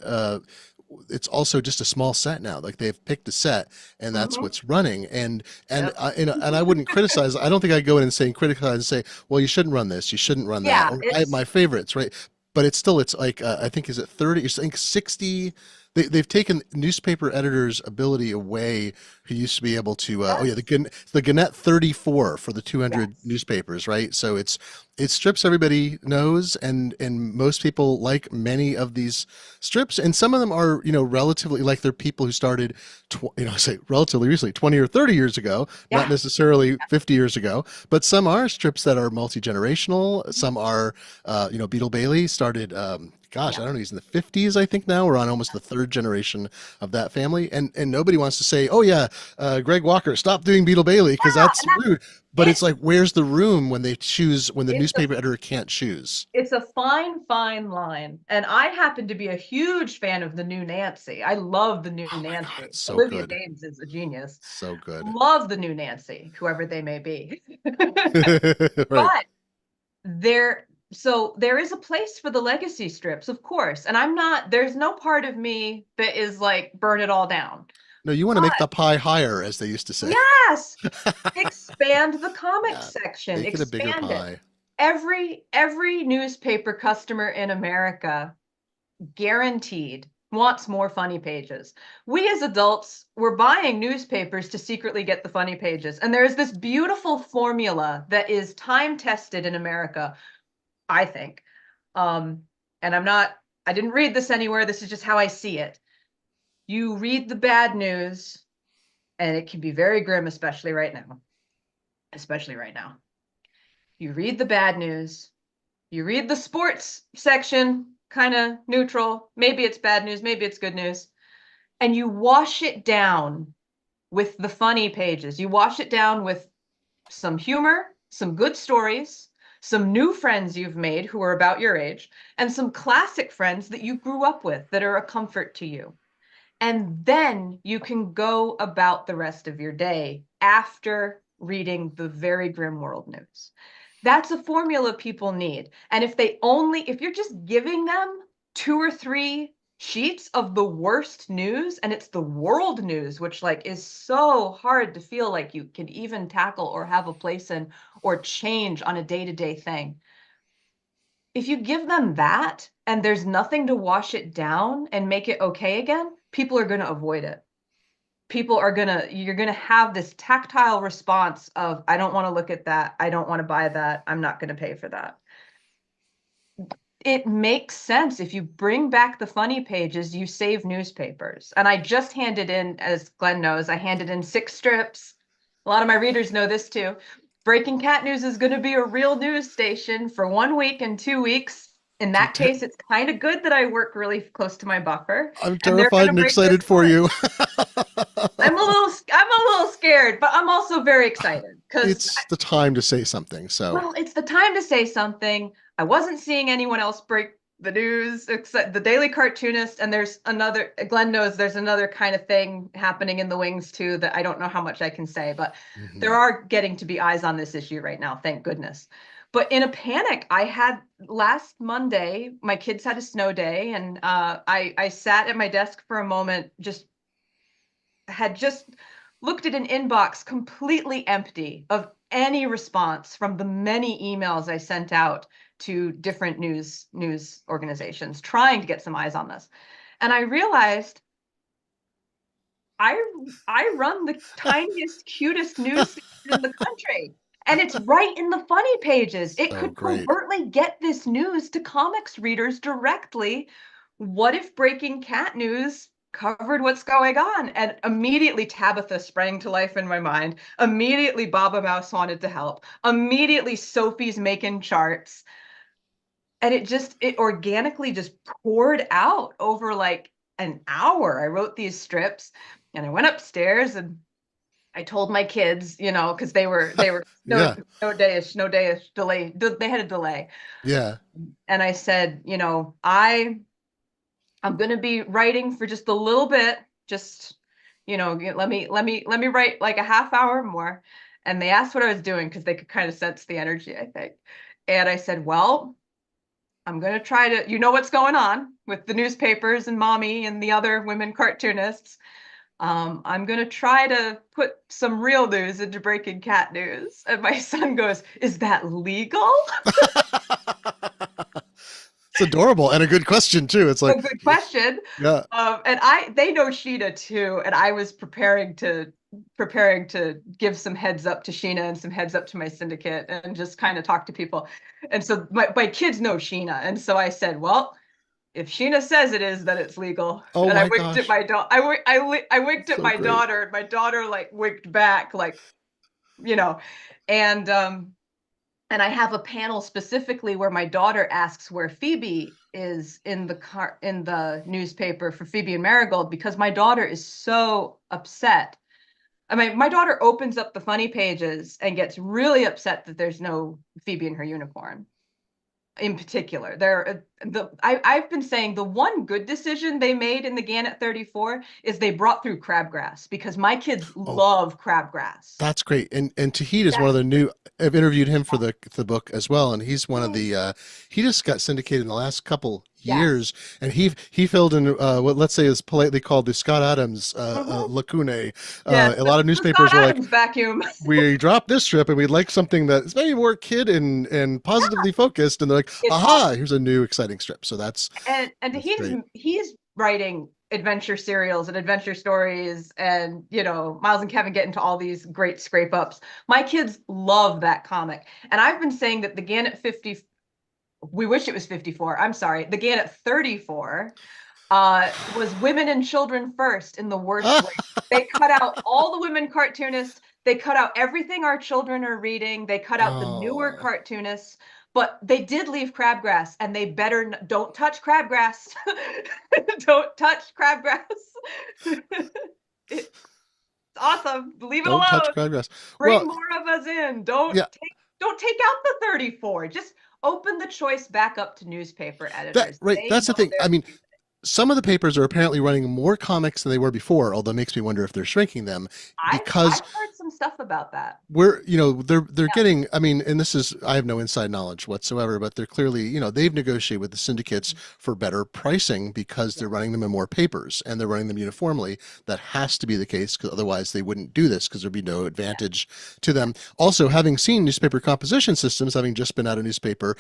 it's also just a small set now. Like they've picked a set and that's Hmm. what's running. And Yep. and I wouldn't criticize. I don't think I'd go in and criticize and say, well, you shouldn't run this, you shouldn't run that. Yeah, Or I have it's my favorites, right? But it's like I think is it 30? I think 60. They've taken newspaper editors' ability away, who used to be able to. Oh yeah, yes, the Gannett 34 for the 200 yes. newspapers, right? So it strips everybody knows, and most people like many of these strips, and some of them are relatively like they're people who started, say relatively recently, 20 or 30 years ago, not Yeah. necessarily 50 years ago, but some are strips that are multi generational. Some are, Beetle Bailey started. Gosh, I Yeah. don't know. He's in the 50s, I think now. We're on almost the third generation of that family, and nobody wants to say, "Oh yeah, Greg Walker, stop doing Beetle Bailey," because Yeah, that's and that's rude. But it's it. like, where's the room when they choose when the It's a newspaper editor can't choose? it's a fine, fine line. And I happen to be a huge fan of the new Nancy. I love the new Oh my God, Nancy. it's so Olivia good, Dames is a genius. so good. Love the new Nancy, whoever they may be. Right. But there is a place for the legacy strips, of course. And there's no part of me that is like, burn it all down. No, you want to make But the pie higher, as they used to say. yes, expand the comics Yeah, section, make it a bigger expand it. pie. Every newspaper customer in America, guaranteed, wants more funny pages. We as adults, we're buying newspapers to secretly get the funny pages. And there is this beautiful formula that is time tested in America, I think. Um, and I didn't read this anywhere. This is just how I see it. You read the bad news, and it can be very grim, especially right now. Especially right now. You read the bad news, you read the sports section, kind of neutral. Maybe it's bad news, maybe it's good news. And you wash it down with the funny pages. You wash it down with some humor, some good stories, some new friends you've made who are about your age, and some classic friends that you grew up with that are a comfort to you. And then you can go about the rest of your day after reading the very grim world news. That's a formula people need. And if you're just giving them two or three sheets of the worst news, and it's the world news, which like is so hard to feel like you can even tackle or have a place in or change on a day-to-day thing. If you give them that and there's nothing to wash it down and make it okay again, people are going to avoid it. You're going to have this tactile response of, I don't want to look at that. I don't want to buy that. I'm not going to pay for that. It makes sense. If you bring back the funny pages, you save newspapers. And I just handed in, as Glenn knows, I handed in 6 strips. A lot of my readers know this too. Breaking Cat News is going to be a real news station for 1 week and 2 weeks. In that case, it's kind of good that I work really close to my buffer. I'm terrified and excited for you. I'm a little scared, but I'm also very excited because it's the time to say something. So, well, it's the time to say something. I wasn't seeing anyone else break the news except the Daily Cartoonist, and there's another, Glenn knows there's another kind of thing happening in the wings too that I don't know how much I can say, but there are getting to be eyes on this issue right now, thank goodness. But in a panic, I had last Monday, my kids had a snow day, and I sat at my desk for a moment, had just looked at an inbox completely empty of any response from the many emails I sent out to different news organizations trying to get some eyes on this. And I realized I run the tiniest, cutest news station in the country. And it's right in the funny pages. It could covertly get this news to comics readers directly. What if Breaking Cat News covered what's going on? And immediately Tabitha sprang to life in my mind. Immediately Baba Mouse wanted to help. Immediately Sophie's making charts. And it organically just poured out over like an hour. I wrote these strips and I went upstairs and I told my kids, you know, because they were no dayish delay. They had a delay. Yeah. And I said, you know, I'm going to be writing for just a little bit. Just, you know, let me write like a half hour more. And they asked what I was doing because they could kind of sense the energy, I think. And I said, well, I'm going to try to, you know what's going on with the newspapers and mommy and the other women cartoonists. I'm going to try to put some real news into Breaking Cat News. And my son goes, is that legal? It's adorable and a good question too. It's like a good question. Yeah. And they know Sheena too. And I was preparing to give some heads up to Sheena and some heads up to my syndicate and just kind of talk to people. And so my kids know Sheena. And so I said, well, if Sheena says it is, then it's legal. Oh, and I winked at my daughter. I winked at my daughter, and my daughter like winked back, like, you know, and I have a panel specifically where my daughter asks where Phoebe is in the newspaper for Phoebe and Marigold, because my daughter is so upset. I mean, my daughter opens up the funny pages and gets really upset that there's no Phoebe and her unicorn. In particular, I've been saying the one good decision they made in the Gannett 34 is they brought through crabgrass, because my kids love crabgrass. That's great. And Tahid is one of the new. I've interviewed him for the book as well, and he's one of the. He just got syndicated in the last couple years, and he filled in what, let's say, is politely called the Scott Adams lacunae. A lot of newspapers were like, vacuum. We dropped this strip and we'd like something that's maybe more kid and positively focused, and they're like, aha, here's a new exciting strip. So that's he's writing adventure serials and adventure stories, and you know, Miles and Kevin get into all these great scrape ups. My kids love that comic, and I've been saying that the Gannett 50, we wish it was 54, I'm sorry, the Gannett 34 was women and children first in the worst way. They cut out all the women cartoonists, they cut out everything our children are reading, they cut out the newer cartoonists, but they did leave crabgrass, and they better don't touch crabgrass. Don't touch crabgrass. It's awesome. Leave it alone. Don't touch crabgrass. Bring more of us in. Don't take out the 34. Just open the choice back up to newspaper editors. That's the thing. I mean, some of the papers are apparently running more comics than they were before, although it makes me wonder if they're shrinking them. I've heard some stuff about that. they're Yeah. getting, I mean, and this is, I have no inside knowledge whatsoever, but they're clearly, they've negotiated with the syndicates for better pricing because they're Yeah. running them in more papers and they're running them uniformly. That has to be the case because otherwise they wouldn't do this because there'd be no Yeah. advantage to them. Also, having seen newspaper composition systems, having just been at a newspaper,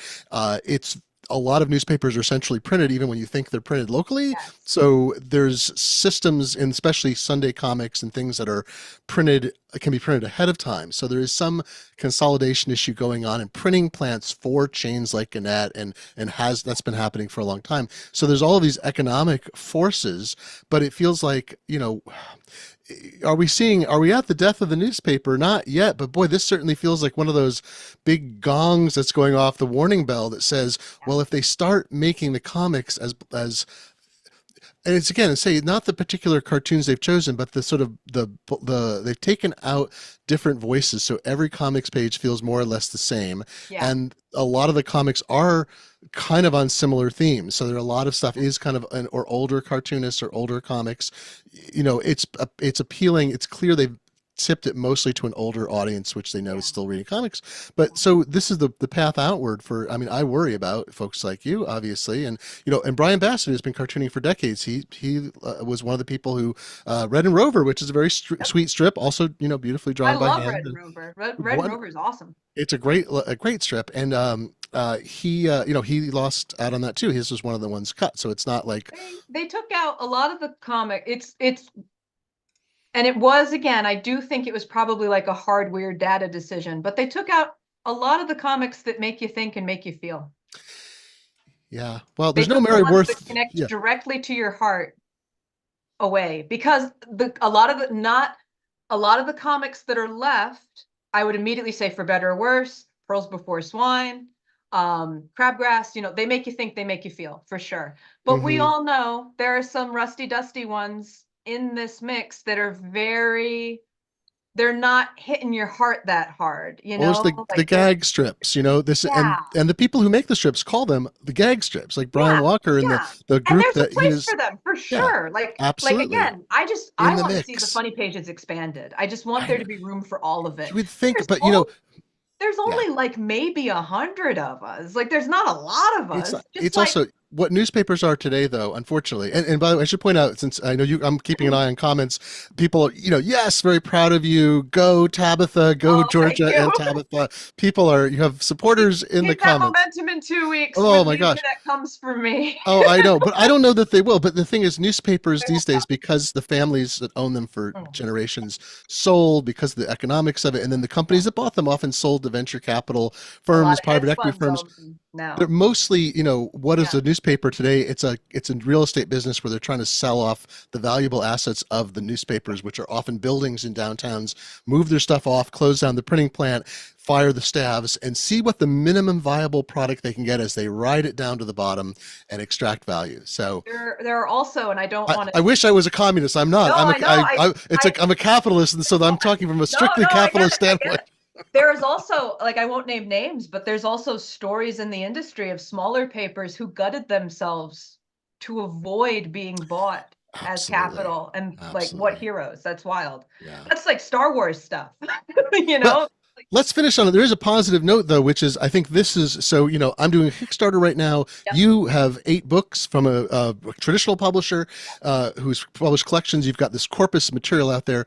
it's a lot of newspapers are centrally printed even when you think they're printed locally. Yes. So there's systems, and especially Sunday comics and things that are printed, can be printed ahead of time. So there is some consolidation issue going on in printing plants for chains like Gannett, and has that's been happening for a long time. So there's all of these economic forces, but it feels like, are we at the death of the newspaper? Not yet, but boy, this certainly feels like one of those big gongs that's going off, the warning bell that says, well, if they start making the comics as and it's again, say not the particular cartoons they've chosen, but the sort of they've taken out different voices, so every comics page feels more or less the same, Yeah. and a lot of the comics are kind of on similar themes. So there are a lot of stuff is kind of or older cartoonists or older comics. It's appealing. It's clear they've tipped it mostly to an older audience, which they know Yeah. is still reading comics. But so this is the path outward for, I mean, I worry about folks like you, obviously. And, and Brian Bassett has been cartooning for decades. He was one of the people who, Red and Rover, which is a very Yep. sweet strip, also, beautifully I drawn by love hand. Red and And Rover. Red and one, Rover is awesome. it's a great strip. And, he lost out on that too. His was one of the ones cut. So it's not like, They took out a lot of the comic. It's and it was, again, I do think it was probably like a hardware data decision, but they took out a lot of the comics that make you think and make you feel. yeah, well, They there's no took the Mary ones that Worth. connect Yeah. directly to your heart away, because a lot of the comics that are left, I would immediately say, for better or worse, Pearls Before Swine, Crabgrass, they make you think, they make you feel, for sure. But we Hmm. all know there are some rusty dusty ones in this mix that are they're not hitting your heart that hard, Well, there's the like they're, gag strips, this, yeah, and the people who make the strips call them the gag strips, like Brian yeah, Walker and the yeah. the And group there's a that he place was. for them, for Yeah, sure. Like absolutely again, in I the want to see the mix. funny pages expanded. I just want I there know, to be room for all of you it. would think, There's but only there's yeah. only like maybe 100 of us. Like there's not a lot of It's us. Just it's like, also what newspapers are today, though, unfortunately. And by the way, I should point out, since I know I'm keeping an eye on comments. People are, yes, very proud of you. Go Tabitha, go oh, thank Georgia you. and Tabitha. People are, you have supporters in the Keep that comments. momentum in 2 weeks Oh when my the gosh. internet comes for me. Oh, I know, but I don't know that they will. But the thing is, newspapers these days, because the families that own them for Mm, generations sold, because of the economics of it, and then the yeah. companies that bought them often sold to venture capital A lot firms, of private hedge equity funds firms. own them They're now. mostly, what is Yeah. a newspaper today? It's a real estate business where they're trying to sell off the valuable assets of the newspapers, which are often buildings in downtowns, move their stuff off, close down the printing plant, fire the staffs, and see what the minimum viable product they can get as they ride it down to the bottom and extract value. So There are also, and I don't want I to. wish I was a communist. I'm not. No, I know. I'm a capitalist, and so I'm talking from a No, strictly no, I get capitalist it. I get standpoint. it. There is also, like, I won't name names, but there's also stories in the industry of smaller papers who gutted themselves to avoid being bought as Absolutely, capital, and like, what absolutely, heroes? That's wild. yeah. That's like Star Wars stuff, you Well, know? Like, let's finish on it. There is a positive note, though, which is I think this is so. I'm doing a Kickstarter right now. yep, You have 8 books from a traditional publisher who's published collections. You've got this corpus of material out there.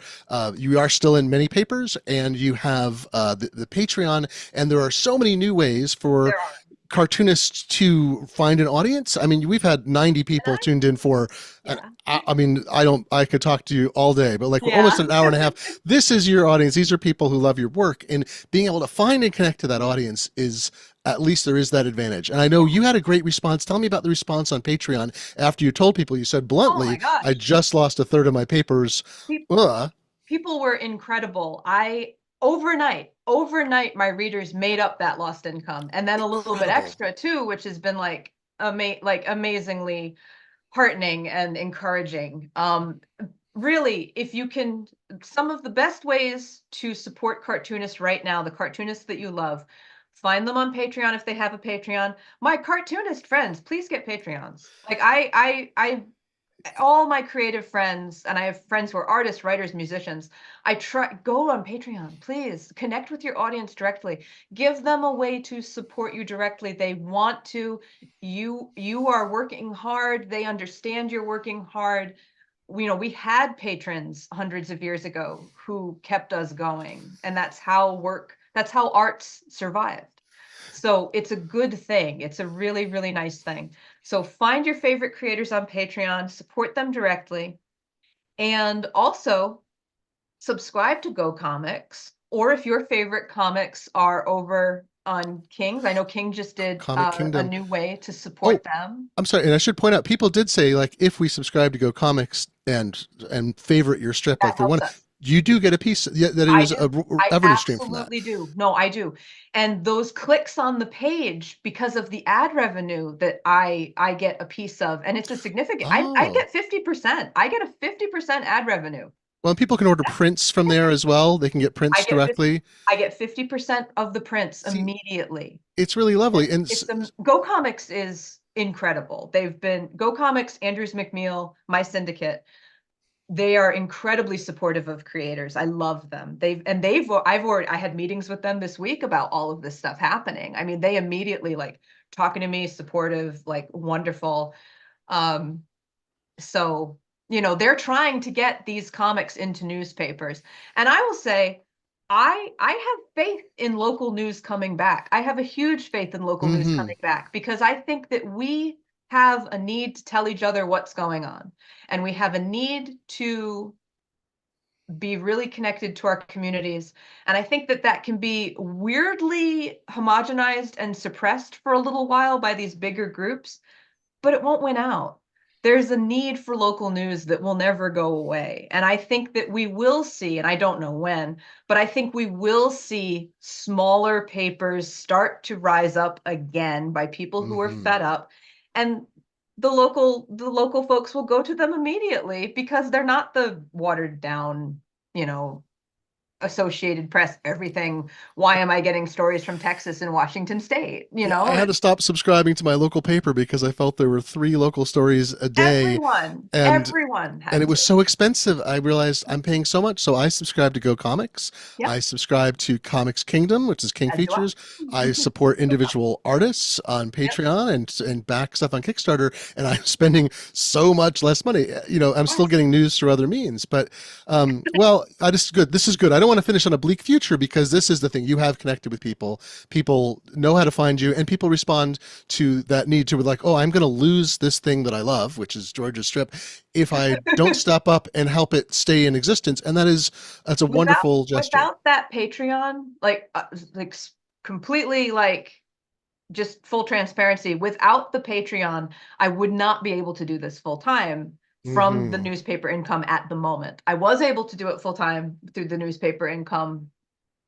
You are still in many papers, and you have the Patreon, and there are so many new ways for there are. cartoonists to find an audience. I mean, we've had 90 And people tuned in for an, yeah, I mean, I could talk to you all day, but like we're almost yeah, at an hour and a half. This is your audience. These are people who love your work, and being able to find and connect to that audience is, at least there is that advantage. And I know you had a great response. Tell me about the response on Patreon after you told people. You said oh my bluntly, I gosh. just lost a third of my papers. Ugh. People were incredible. Overnight, my readers made up that lost income, and then a little bit Incredible. extra too, which has been like amazingly heartening and encouraging. Really, if you can, some of the best ways to support cartoonists right now, the cartoonists that you love, find them on Patreon if they have a Patreon. My cartoonist friends, please get Patreons. Like I all my creative friends, and I have friends who are artists, writers, musicians. Go on Patreon, please connect with your audience directly. Give them a way to support you directly. They want to. You are working hard. They understand you're working hard. We had patrons hundreds of years ago who kept us going, and that's how arts survived. So it's a good thing. It's a really, really nice thing. So find your favorite creators on Patreon, support them directly, and also subscribe to Go Comics. Or if your favorite comics are over on King's, I know King just did Comic a Kingdom. new way to Oh, support them. I'm sorry, and I should point out, people did say like if we subscribe to Go Comics and favorite your strip, like That the one helps us. you do get a piece that it I is do. a I revenue stream from that. absolutely do. No, I do. And those clicks on the page, because of the ad revenue that I get a piece of, and it's a significant, I Oh, get 50%. I get a 50% ad revenue. well, and people can order That's prints from there as well. They can get I prints get 50, directly. I get 50% of the prints See, immediately. it's really lovely. And Go Comics is incredible. They've been Go Comics, Andrews McMeel, my syndicate. They are incredibly supportive of creators. I love them. I had meetings with them this week about all of this stuff happening. I mean, they immediately like talking to me, supportive, like wonderful. Um, so, they're trying to get these comics into newspapers. And I will say, I have faith in local news coming back. I have a huge faith in local news hmm coming back because I think that we have a need to tell each other what's going on. And we have a need to be really connected to our communities. And I think that that can be weirdly homogenized and suppressed for a little while by these bigger groups, but it won't win out. There's a need for local news that will never go away. And I think that we will see, and I don't know when, but I think we will see smaller papers start to rise up again by people who are hmm fed up. And the local folks will go to them immediately because they're not the watered down, you know, Associated Press, everything. Why am I getting stories from Texas and Washington State? Yeah, I had to stop subscribing to my local paper because I felt there were 3 local stories a day, and Everyone and had it was to. so expensive. I realized I'm paying so much, so I subscribe to Go Comics. I Yep, subscribe to Comics Kingdom, which is King as do I. Features. I support individual artists on Yep. Patreon and back stuff on Kickstarter, and I'm spending so much less money. I'm still Yes. getting news through other means, but well, I just good. This is good. I don't want to finish on a bleak future because this is the thing. You have connected with people. People know how to find you, and people respond to that need to be like, oh, I'm going to lose this thing that I love, which is Georgia's strip, if I don't step up and help it stay in existence. And that's a Without wonderful gesture. without that Patreon, completely like just full transparency, without the Patreon, I would not be able to do this full time from the Hmm. newspaper income at the moment. I was able to do it full time through the newspaper income.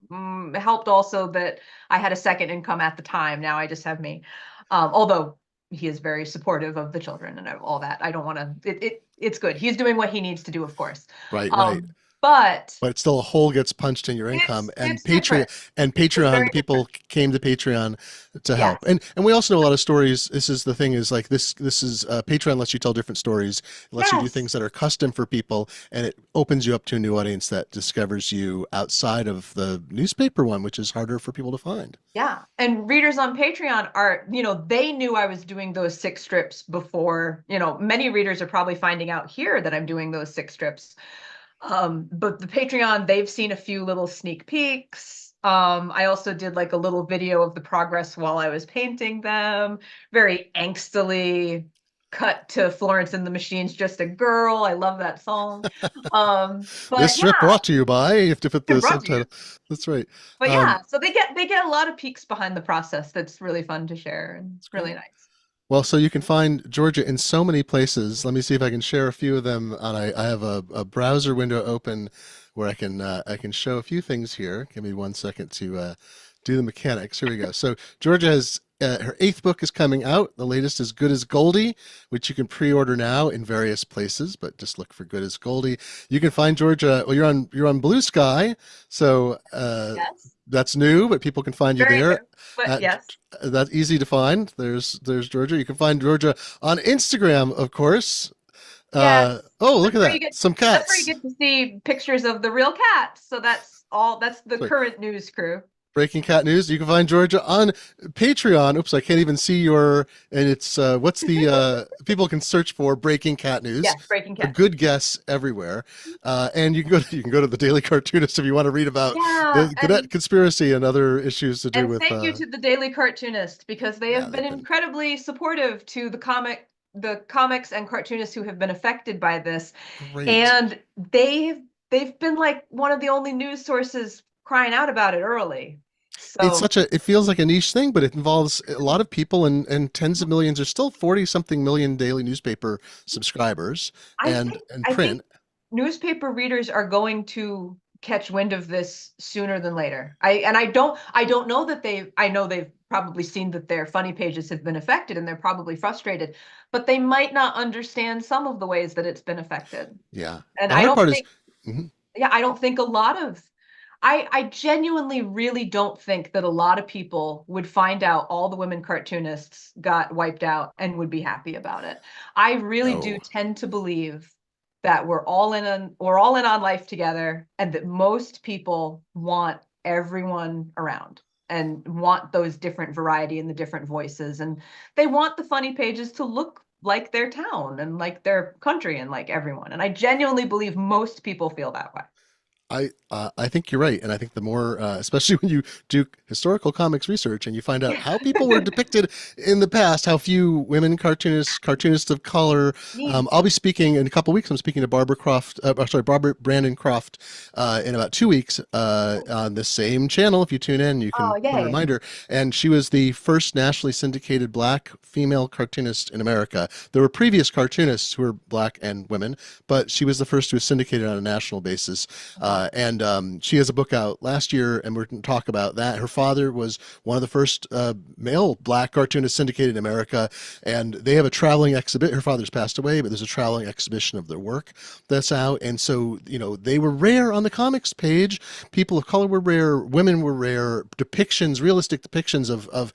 It helped also that I had a second income at the time. Now I just have me. Although he is very supportive of the children and all that. I don't want to, it's good. He's doing what he needs to do, of course. Right, right. Um, but But still a hole gets punched in your income, it's different. and It's Patreon, very the different. people came to Patreon to Yes. help. And we also know a lot of stories. This is the thing, is like this is Patreon lets you tell different stories. It lets you do Yes. things that are custom for people, and it opens you up to a new audience that discovers you outside of the newspaper one, which is harder for people to find. Yeah. And readers on Patreon are, they knew I was doing those 6 strips before, many readers are probably finding out here that I'm doing those 6 strips. But the Patreon, they've seen a few little sneak peeks. I also did like a little video of the progress while I was painting them, very angstily cut to Florence and the Machine's Just a Girl. I love that song. This But strip yeah, brought to you by. You have to put the brought to you. subtitle. That's right. But yeah, so they get a lot of peeks behind the process that's really fun to share and That's really great. nice. Well, so you can find Georgia in so many places. Let me see if I can share a few of them. I have a browser window open where I can show a few things here. Give me 1 second to do the mechanics. Here we go. So Georgia has her 8th book is coming out. The latest is Good as Goldie, which you can pre-order now in various places, but just look for Good as Goldie. You can find Georgia. Well, you're on Blue Sky, so Yes, that's new, but people can find you very there. new. But At, yes, that's easy to find. There's Georgia. You can find Georgia on Instagram, of course. Yeah, Oh, look that's at where you that. get Some that's where you cats. get to see pictures of the real cats. So that's the Sorry. current news crew. Breaking Cat News. You can find Georgia on Patreon. Oops, I can't even see your. And it's what's the people can search for Breaking Cat News. Yes, Breaking A Cat News. good guess everywhere, and you can go to the Daily Cartoonist if you want to read about Yeah, the Gannett conspiracy and other issues to do and with. thank you to the Daily Cartoonist because they Yeah, have been they've been incredibly supportive to the comics and cartoonists who have been affected by this. great. And they've been like one of the only news sources crying out about it early. It's So such a. It feels like a niche thing, but it involves a lot of people and tens of millions. There's still 40 something million daily newspaper subscribers I and think and I think print. newspaper readers are going to catch wind of this sooner than later. I don't know that I know they've probably seen that their funny pages have been affected and they're probably frustrated, but they might not understand some of the ways that it's been affected. Yeah, And the I hard don't part is. think Mhm. yeah, I don't think a lot of I genuinely really don't think that a lot of people would find out all the women cartoonists got wiped out and would be happy about it. I really do No. tend to believe that we're all in on life together and that most people want everyone around and want those different variety and the different voices and they want the funny pages to look like their town and like their country and like everyone. And I genuinely believe most people feel that way. I think you're right, and I think the more, especially when you do historical comics research and you find out Yeah. how people were depicted in the past, how few women cartoonists, cartoonists of color. Neat. I'll be speaking in a couple weeks. I'm speaking to Barbara Croft, sorry, Barbara Brandon Croft, in about 2 weeks on the same channel. If you tune in, you Oh, can put a yay. reminder. And she was the first nationally syndicated Black female cartoonist in America. There were previous cartoonists who were Black and women, but she was the first who was syndicated on a national basis. Uh-huh. And she has a book out last year, and we're going to talk about that. Her father was one of the first male Black cartoonists syndicated in America, and they have a traveling exhibit. Her father's passed away, but there's a traveling exhibition of their work that's out. And so, they were rare on the comics page. People of color were rare, women were rare, depictions, realistic depictions of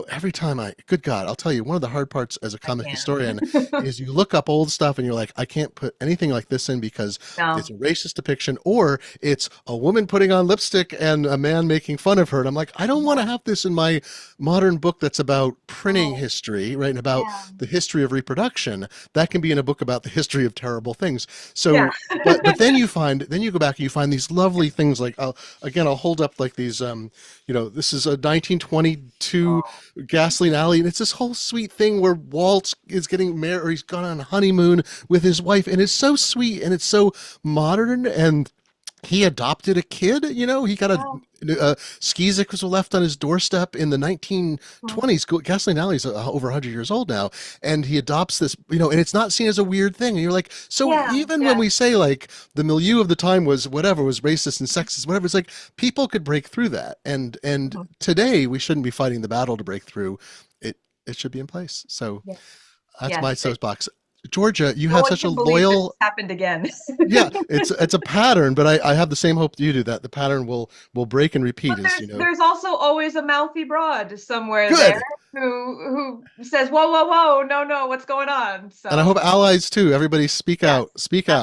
every time good God, I'll tell you, one of the hard parts as a I comic historian can. is you look up old stuff and you're like, I can't put anything like this in because it's No. a racist depiction, or it's a woman putting on lipstick and a man making fun of her. And I'm like, I don't want to Uh-huh. have this in my modern book that's about printing Oh, history, right? And about yeah. the history of reproduction. That can be in a book about the history of terrible things. Yeah. So, but then then you go back and you find these lovely things like, I'll hold up like these, this is a 1922 Oh, Gasoline Alley, and it's this whole sweet thing where Walt is getting married, or he's gone on a honeymoon with his wife, and it's so sweet and it's so modern, and he adopted a kid. He got yeah. Skeezick was left on his doorstep in the Mhm. 1920s. Gasoline Alley is over 100 years old now, and he adopts this, and it's not seen as a weird thing. And you're like, so Yeah. even when Yeah. we say like the milieu of the time was whatever, was racist and sexist, whatever, it's like people could break through that, and Mhm. today we shouldn't be fighting the battle to break through. It should be in place. So Yeah. that's my Yes. soapbox. Georgia, you No have one such a can believe this loyal. has happened again. Yeah, it's a pattern, but I have the same hope that you do, that the pattern will break and repeat, But as there's also always a mouthy broad somewhere there good. who says, "Whoa, whoa, whoa, no, no, what's going on?" And I hope So allies too. Everybody yes, speak out.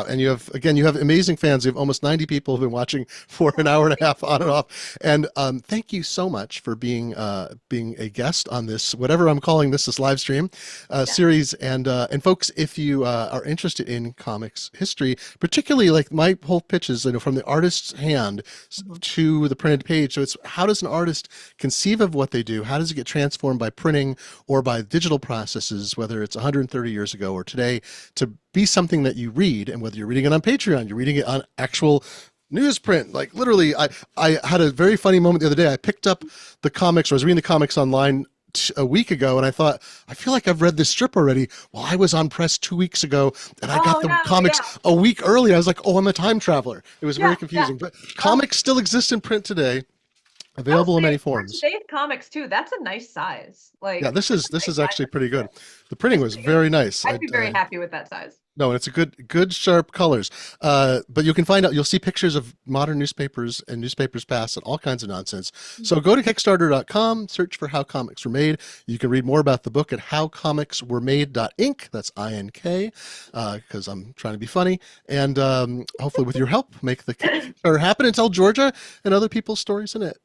And absolutely. you have amazing fans. You have almost 90 people who've been watching for an hour and a half on and off. And thank you so much for being a guest on this, whatever I'm calling this live stream Yeah. series. And folks, if you are interested in comics history, particularly like my whole pitch is, from the artist's hand Mhm. to the printed page. So it's, how does an artist conceive of what they do? How does it get transformed by printing or by digital processes, whether it's 130 years ago or today, to be something that you read? And whether you're reading it on Patreon, you're reading it on actual newsprint. Like literally, I had a very funny moment the other day. I picked up the comics, or I was reading the comics online a week ago, and I thought, I feel like I've read this strip already. Well, I was on press 2 weeks ago and I got Oh the no, comics yeah, a week early. I was like, oh, I'm a time traveler. It was very yeah, yeah. confusing, but Oh, comics still exist in print today, I'll available in say many for forms. today's comics too, that's a nice size. Yeah, Like this that's a is nice size actually for pretty good. today. The printing It's was pretty good. very nice. I'd be very happy with that size. No, it's a good sharp colors. But you can find out, you'll see pictures of modern newspapers and newspapers past and all kinds of nonsense. So go to Kickstarter.com, search for How Comics Were Made. You can read more about the book at howcomicsweremade.inc. That's INK, because I'm trying to be funny. And hopefully with your help, make the Kickstarter happen and tell Georgia and other people's stories in it.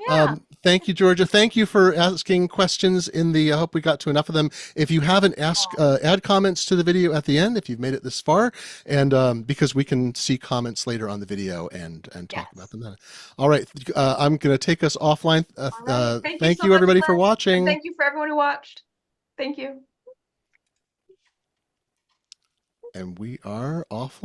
Yeah. Thank you, Georgia. Thank you for asking questions in the, I hope we got to enough of them. If you haven't asked, add comments to the video at the end if you've made it this far, and because we can see comments later on the video and talk about them then. All right, I'm going to take us offline. All right. Thank so you much, everybody for Glenn, watching. and thank you for everyone who watched. Thank you. And we are offline.